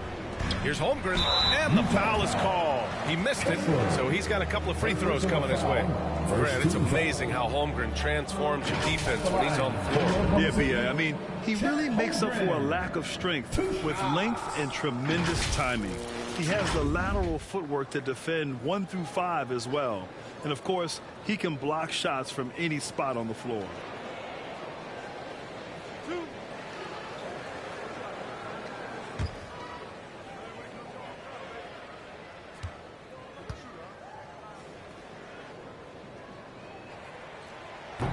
Here's Holmgren. And the foul is called. He missed it, so he's got a couple of free throws coming his way. Grant, it's amazing how Holmgren transforms your defense when he's on the floor. Yeah, B.A. I mean, he really makes up for a lack of strength with length and tremendous timing. He has the lateral footwork to defend 1 through 5 as well. And, of course, he can block shots from any spot on the floor.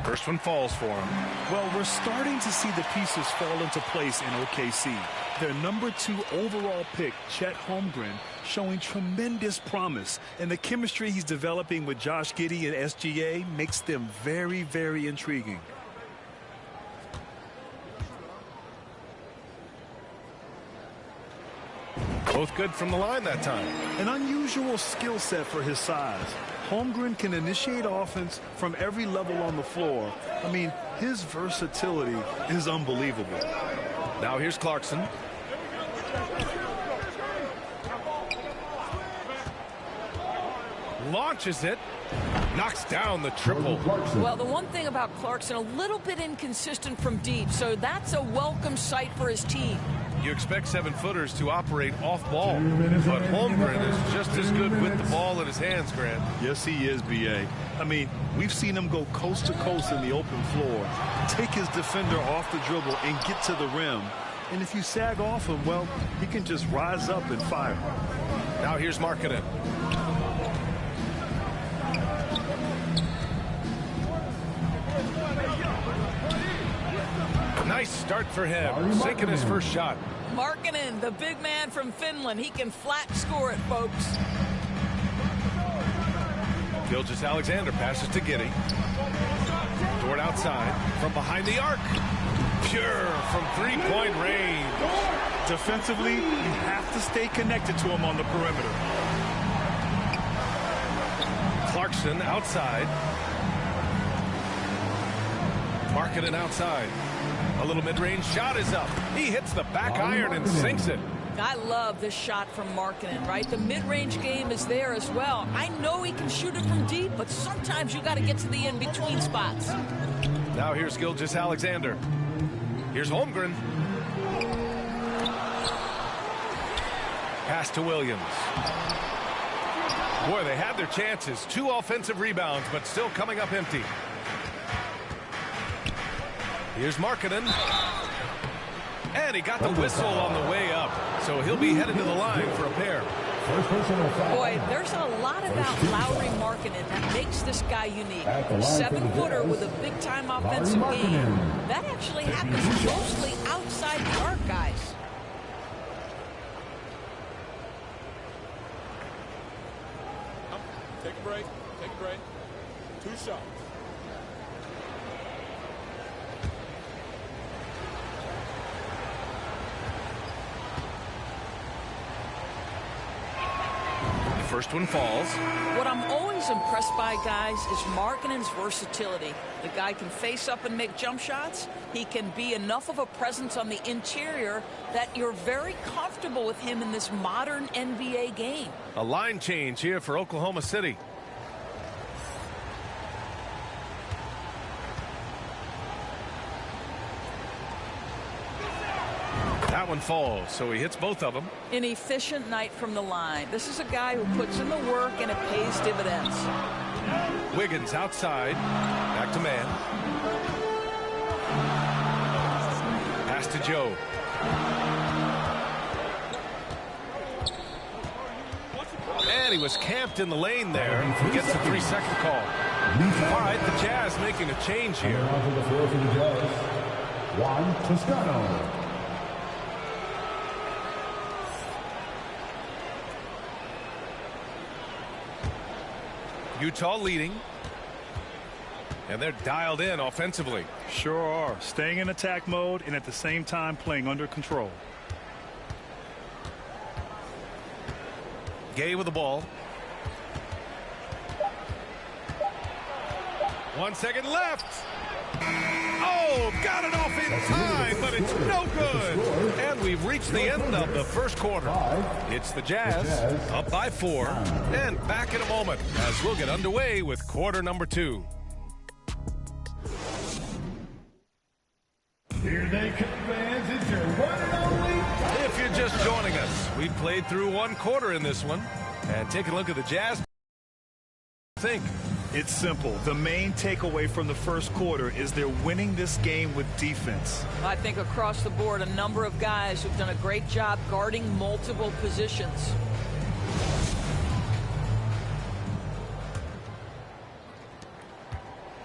First one falls for him. Well, we're starting to see the pieces fall into place in OKC. Their number 2 overall pick, Chet Holmgren, showing tremendous promise. And the chemistry he's developing with Josh Giddey and SGA makes them very, very intriguing. Both good from the line that time. An unusual skill set for his size. Holmgren can initiate offense from every level on the floor. I mean, his versatility is unbelievable. Now here's Clarkson. Launches it. Knocks down the triple. Well, the one thing about Clarkson, a little bit inconsistent from deep, so that's a welcome sight for his team. You expect 7-footers to operate off ball, but Holmgren is just as good with the ball in his hands, Grant. Yes, he is, B.A. I mean, we've seen him go coast to coast in the open floor, take his defender off the dribble and get to the rim. And if you sag off him, well, he can just rise up and fire. Now here's Markkanen. Nice start for him, sinking his first shot. Markkanen, the big man from Finland. He can flat score it, folks. Gilgeous-Alexander passes to Giddey. Dort outside from behind the arc. Pure from three-point range. Defensively, you have to stay connected to him on the perimeter. Clarkson outside. Markkanen outside. A little mid-range shot is up. He hits the back iron and sinks it. I love this shot from Markkanen, right? The mid-range game is there as well. I know he can shoot it from deep, but sometimes you got to get to the in-between spots. Now here's Gilgeous-Alexander. Here's Holmgren. Pass to Williams. Boy, they had their chances. 2 offensive rebounds, but still coming up empty. Here's Markkanen. And he got the whistle on the way up. So he'll be headed to the line for a pair. Boy, there's a lot about Lauri Markkanen that makes this guy unique. 7-footer with a big-time offensive game. That actually happens mostly outside the arc, guys. Take a break. Take a break. 2 shots. First one falls. What I'm always impressed by, guys, is Markkanen's versatility. The guy can face up and make jump shots. He can be enough of a presence on the interior that you're very comfortable with him in this modern NBA game. A line change here for Oklahoma City. That one falls, so he hits both of them. An efficient night from the line. This is a guy who puts in the work and it pays dividends. Wiggins outside. Back to man. Pass to Joe. And he was camped in the lane there. He gets a 3-second call. All right, the Jazz making a change here. Juan Toscano. Utah leading. And they're dialed in offensively. Sure are. Staying in attack mode and at the same time playing under control. Gay with the ball. 1 second left. Oh, got it off in time, but it's no good. And we've reached the end of the first quarter. It's the Jazz up by 4 and back in a moment as we'll get underway with quarter number 2. Here they come, fans. It's your one and only. If you're just joining us, we've played through 1 quarter in this one. And take a look at the Jazz. Think. It's simple. The main takeaway from the first quarter is they're winning this game with defense. I think across the board, a number of guys who've done a great job guarding multiple positions.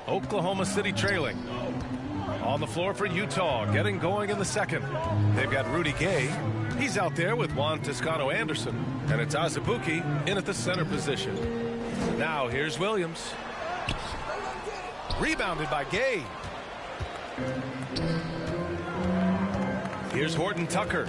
Oklahoma City trailing. On the floor for Utah, getting going in the second. They've got Rudy Gay. He's out there with Juan Toscano-Anderson. And it's Azubuike in at the center position. Now here's Williams. Rebounded by Gay. Here's Horton Tucker.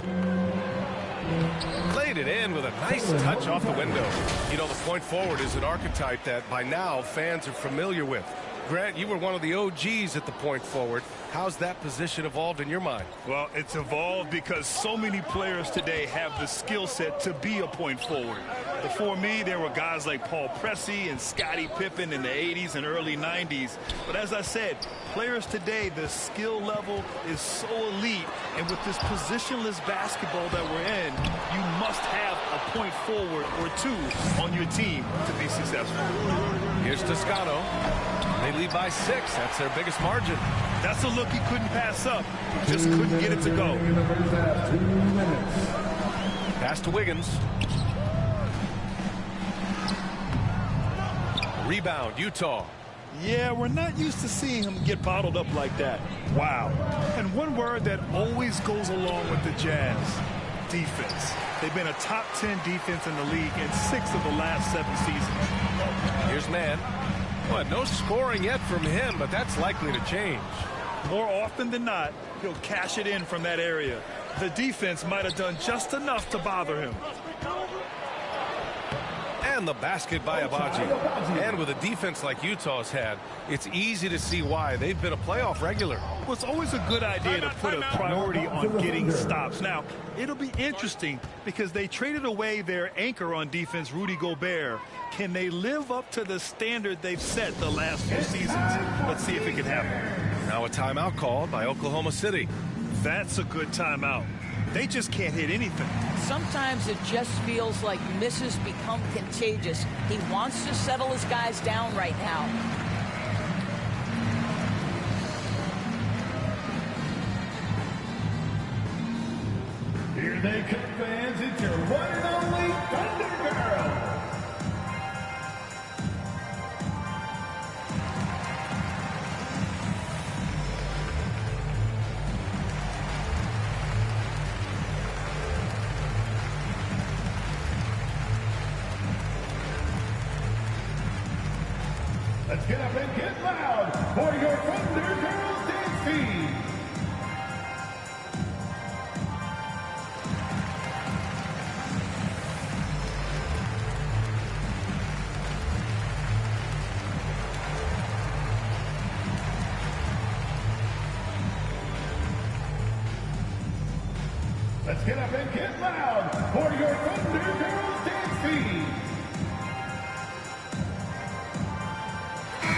Played it in with a nice touch off the window. You know, the point forward is an archetype that by now fans are familiar with. Grant, you were one of the OGs at the point forward. How's that position evolved in your mind? Well, it's evolved because so many players today have the skill set to be a point forward. Before me, there were guys like Paul Pressey and Scottie Pippen in the 80s and early 90s. But as I said, players today, the skill level is so elite. And with this positionless basketball that we're in, you must have a point forward or two on your team to be successful. Here's Toscano. They lead by 6. That's their biggest margin. That's a look he couldn't pass up. He just couldn't get it to go. Pass to Wiggins. Rebound, Utah. Yeah, we're not used to seeing him get bottled up like that. Wow. And one word that always goes along with the Jazz, defense. They've been a top 10 defense in the league in 6 of the last 7 seasons. Here's Mann. Well, no scoring yet from him, but that's likely to change. More often than not, he'll cash it in from that area. The defense might have done just enough to bother him. And the basket by Abaji. And with a defense like Utah's had, it's easy to see why. They've been a playoff regular. Well, it's always a good idea to put a priority on getting stops. Now, it'll be interesting because they traded away their anchor on defense, Rudy Gobert. Can they live up to the standard they've set the last few seasons? Let's see if it can happen. Now a timeout called by Oklahoma City. That's a good timeout. They just can't hit anything. Sometimes it just feels like misses become contagious. He wants to settle his guys down right now. Here they come, fans. It's your one and only Thunder Girl. Let's get up and get loud for your Thunder Girls dance team. Let's get up and get loud for your Thunder Girls dance team.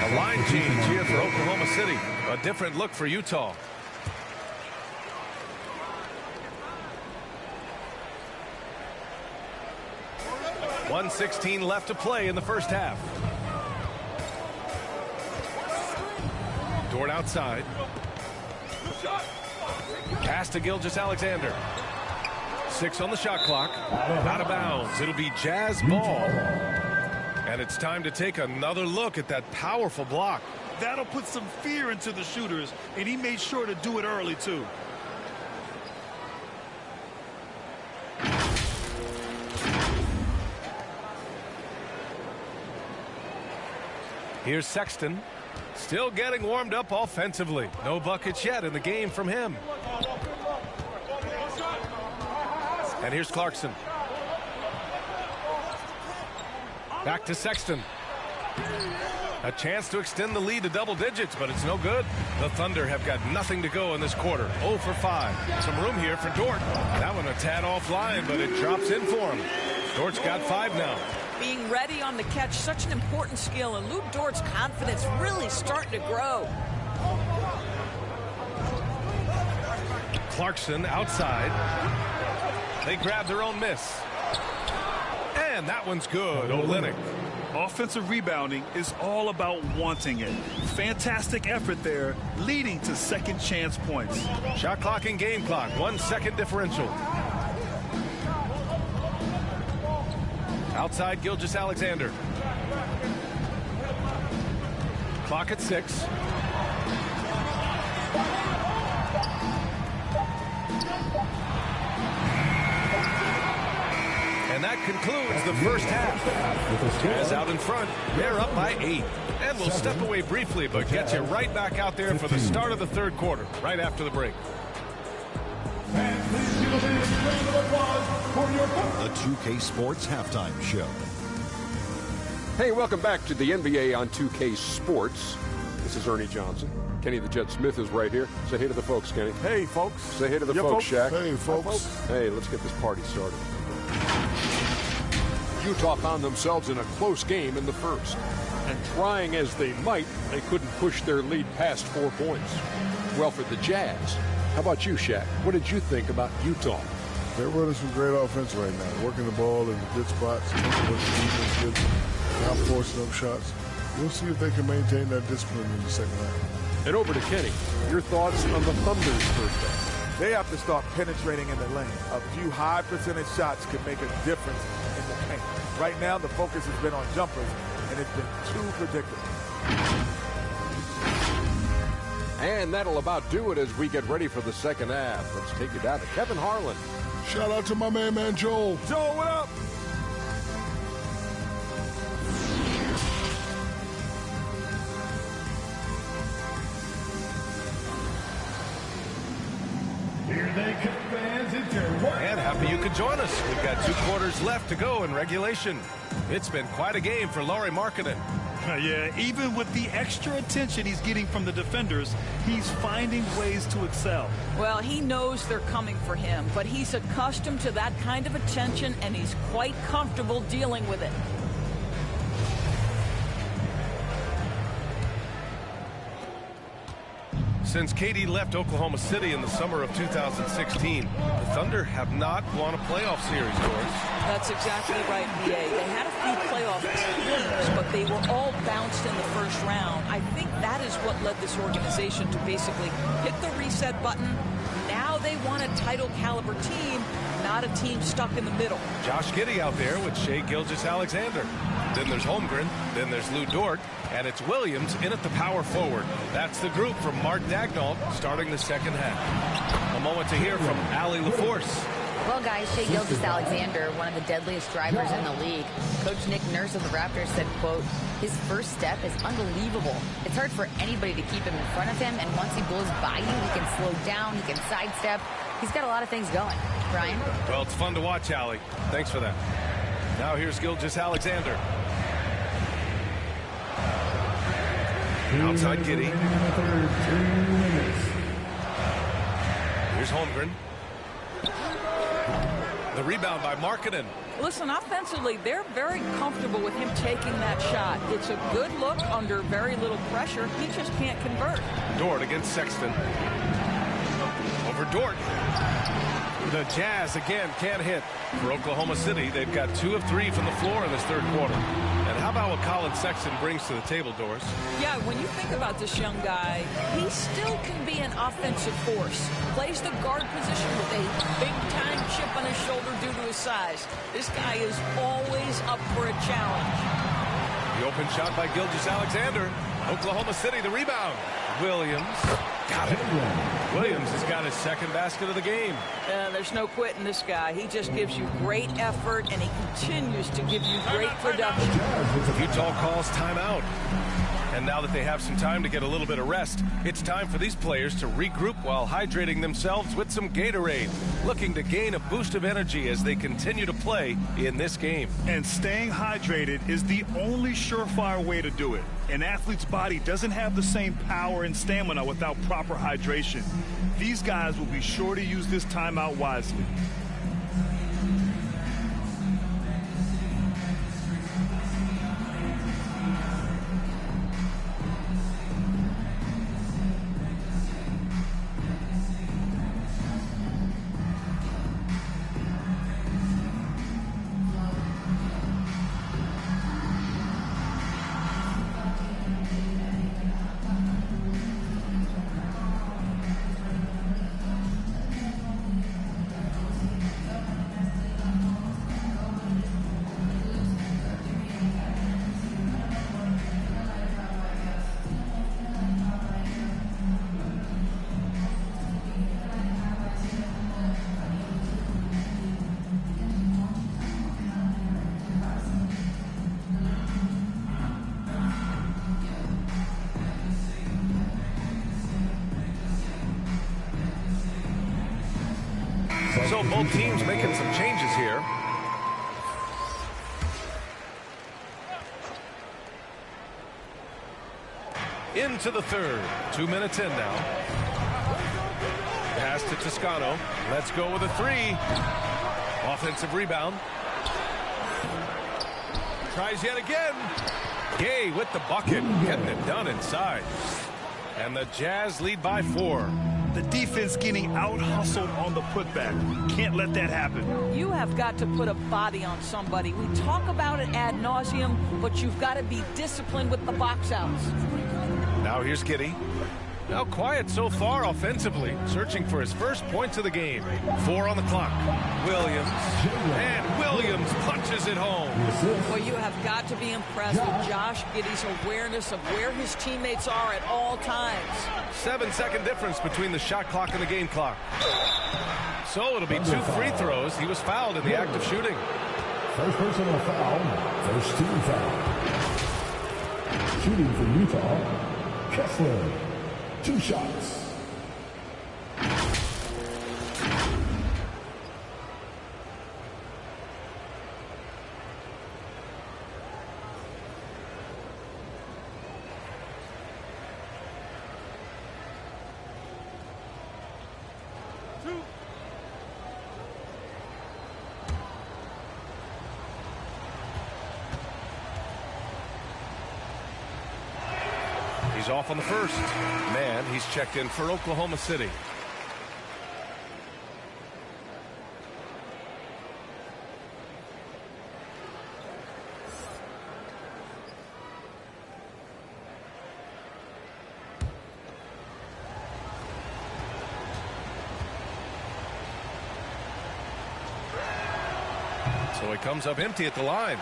A line change here for Oklahoma City. A different look for Utah. .116 left to play in the first half. Dort outside. Pass to Gilgeous-Alexander. 6 on the shot clock. Out of bounds. It'll be Jazz ball. And it's time to take another look at that powerful block. That'll put some fear into the shooters, and he made sure to do it early, too. Here's Sexton. Still getting warmed up offensively. No buckets yet in the game from him. And here's Clarkson. Back to Sexton. A chance to extend the lead to double digits, but it's no good. The Thunder have got nothing to go in this quarter. 0 for 5. Some room here for Dort. That one a tad offline, but it drops in for him. Dort's got 5 now. Being ready on the catch, such an important skill, and Luke Dort's confidence really starting to grow. Clarkson outside. They grab their own miss. And that one's good. Olynyk. Offensive rebounding is all about wanting it. Fantastic effort there, leading to second chance points. Shot clock and game clock. 1 second differential. Outside Gilgeous-Alexander. Clock at 6. And that concludes the first half. Jazz out in front. They're up by 8. And we'll step away briefly, but get you right back out there for the start of the third quarter, right after the break. The 2K Sports Halftime Show. Hey, welcome back to the NBA on 2K Sports. This is Ernie Johnson. Kenny the Jet Smith is right here. Say hey to the folks, Kenny. Hey, folks. Say hey to the folks, Shaq. Hey, folks. Hey, let's get this party started. Utah found themselves in a close game in the first. And trying as they might, they couldn't push their lead past 4 points. Well, for the Jazz, how about you, Shaq? What did you think about Utah? They're running some great offense right now, working the ball in the good spots, what the defense gives them, not forcing up shots. We'll see if they can maintain that discipline in the second half. And over to Kenny. Your thoughts on the Thunder's first half? They have to start penetrating in the lane. A few high percentage shots could make a difference in the paint. Right now, the focus has been on jumpers, and it's been too predictable. And that'll about do it as we get ready for the second half. Let's take you down to Kevin Harlan. Shout out to my man Joel. Joel, what up? Here they come, fans. It's your work. And happy you could join us. We've got 2 quarters left to go in regulation. It's been quite a game for Lauri Markkanen. Yeah, even with the extra attention he's getting from the defenders, he's finding ways to excel. Well, he knows they're coming for him, but he's accustomed to that kind of attention, and he's quite comfortable dealing with it. Since KD left Oklahoma City in the summer of 2016, the Thunder have not won a playoff series, Doris. That's exactly right, B.A. They had a few playoff teams, but they were all bounced in the first round. I think that is what led this organization to basically hit the reset button. Now they want a title-caliber team, not a team stuck in the middle. Josh Giddey out there with Shai Gilgeous-Alexander. Then there's Holmgren, then there's Lou Dort, and it's Williams in at the power forward. That's the group from Mark Daigneault starting the second half. A moment to hear from Allie LaForce. Well, guys, Shai Gilgeous-Alexander, one of the deadliest drivers in the league. Coach Nick Nurse of the Raptors said, quote, his first step is unbelievable. It's hard for anybody to keep him in front of him, and once he blows by you, he can slow down, he can sidestep. He's got a lot of things going. Brian? Well, it's fun to watch, Allie. Thanks for that. Now here's Gilgeous-Alexander. Outside Giddey. Here's Holmgren. The rebound by Markkanen. Listen, offensively, they're very comfortable with him taking that shot. It's a good look under very little pressure. He just can't convert. Dort against Sexton. Over Dort. The Jazz, again, can't hit. For Oklahoma City, they've got 2 of 3 from the floor in this third quarter. And how about what Colin Sexton brings to the table, Doris? Yeah, when you think about this young guy, he still can be an offensive force. Plays the guard position with a big-time chip on his shoulder due to his size. This guy is always up for a challenge. The open shot by Gilgeous-Alexander. Oklahoma City, the rebound. Williams got it. Williams has got his second basket of the game. There's no quitting this guy. He just gives you great effort, and he continues to give you great production. Utah calls timeout. And now that they have some time to get a little bit of rest, it's time for these players to regroup while hydrating themselves with some Gatorade, looking to gain a boost of energy as they continue to play in this game. And staying hydrated is the only surefire way to do it. An athlete's body doesn't have the same power and stamina without proper hydration. These guys will be sure to use this timeout wisely. So both teams making some changes here. into the third. 2 minutes in now. Pass to Toscano. Let's go with a three. Offensive rebound. Tries yet again. Gay with the bucket, getting it done inside. And the Jazz lead by 4. The defense getting out-hustled on the putback. Can't let that happen. You have got to put a body on somebody. We talk about it ad nauseum, but you've got to be disciplined with the box outs. Now here's Giddey. Now quiet so far offensively, searching for his first points of the game. 4 on the clock. Williams. And Williams punches it home. Well, you have got to be impressed with Josh Giddey's awareness of where his teammates are at all times. 7-second difference between the shot clock and the game clock. So it'll be 2 free throws. He was fouled in the act of shooting. First personal foul, first team foul. Shooting for Utah, Kessler. 2 shots. He's off on the first. Man, he's checked in for Oklahoma City. So he comes up empty at the line.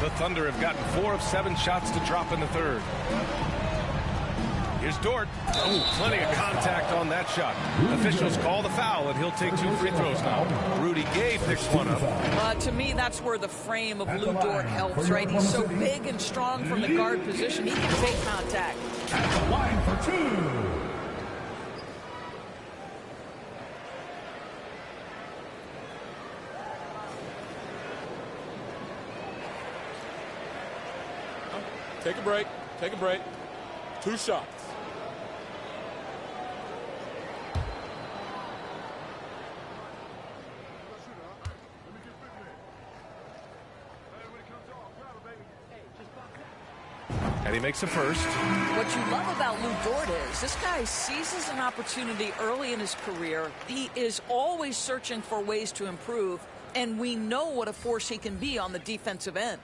The Thunder have gotten 4 of 7 shots to drop in the third. Here's Dort. Oh, plenty of contact on that shot. Officials call the foul, and he'll take 2 free throws now. Rudy Gay picks one up. To me, that's where the frame of Lou Dort helps, right? He's so big and strong from the guard position. He can take contact. At the line for 2. Take a break. Take a break. 2 shots. And he makes a first. What you love about Lou Dort is this guy seizes an opportunity early in his career. He is always searching for ways to improve, and we know what a force he can be on the defensive end.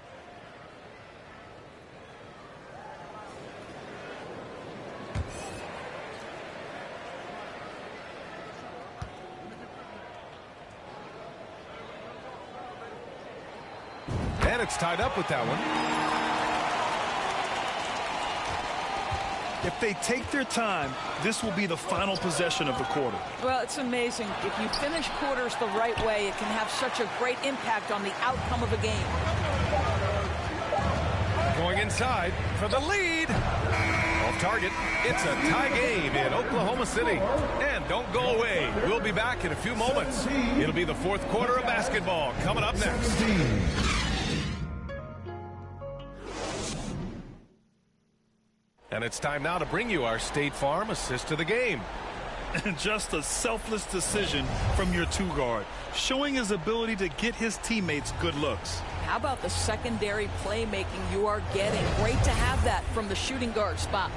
And it's tied up with that one. If they take their time, this will be the final possession of the quarter. Well, it's amazing. If you finish quarters the right way, it can have such a great impact on the outcome of a game. Going inside for the lead. Off target. It's a tie game in Oklahoma City. And don't go away. We'll be back in a few moments. It'll be the 4th quarter of basketball coming up next. And it's time now to bring you our State Farm assist to the game. And just a selfless decision from your 2 guard, showing his ability to get his teammates good looks. How about the secondary playmaking you are getting? Great to have that from the shooting guard spot.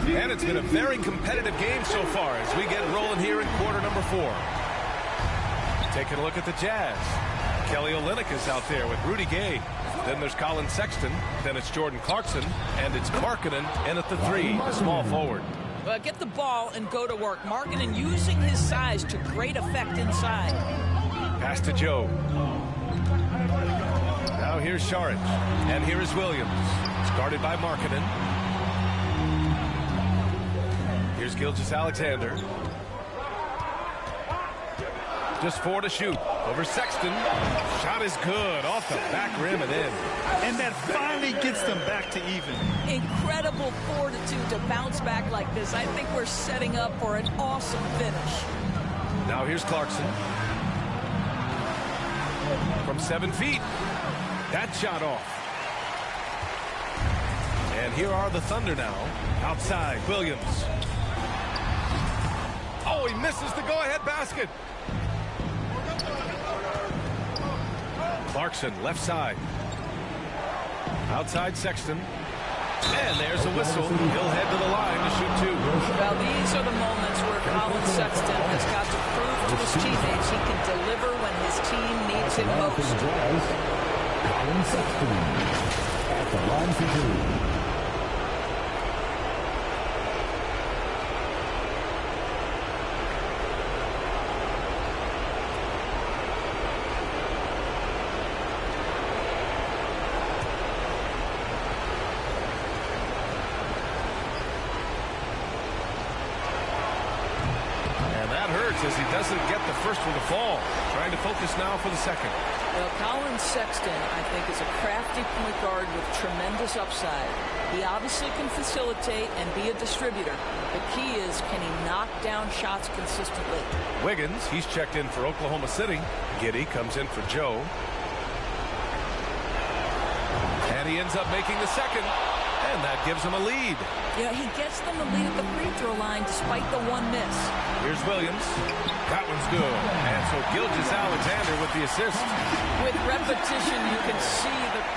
And it's been a very competitive game so far as we get rolling here in quarter number 4. Taking a look at the Jazz. Kelly Olynyk is out there with Rudy Gay. Then there's Colin Sexton. Then it's Jordan Clarkson. And it's Markkanen in at the 3, the small forward. Well, get the ball and go to work. Markkanen using his size to great effect inside. Pass to Joe. Now here's Saric. And here is Williams. It's guarded by Markkanen. Here's Gilgeous-Alexander. Just 4 to shoot. Over Sexton. Shot is good. Off the back rim and in. And that finally gets them back to even. Incredible fortitude to bounce back like this. I think we're setting up for an awesome finish. Now here's Clarkson. From 7 feet. That shot off. And here are the Thunder now. Outside, Williams. Oh, he misses the go-ahead basket. Clarkson, left side. Outside Sexton. And there's a whistle. He'll head to the line to shoot 2. Well, these are the moments where Colin Sexton has got to prove to his teammates he can deliver when his team needs him most. Colin Sexton at the line for 2. As he doesn't get the first one to fall. Trying to focus now for the second. Well, Colin Sexton, I think, is a crafty point guard with tremendous upside. He obviously can facilitate and be a distributor. The key is, can he knock down shots consistently? Wiggins, he's checked in for Oklahoma City. Giddey comes in for Joe. And he ends up making the second. And that gives him a lead. Yeah, he gets them the lead at the free throw line despite the one miss. Here's Williams. That one's good. And so Gilgeous-Alexander with the assist. With repetition, you can see the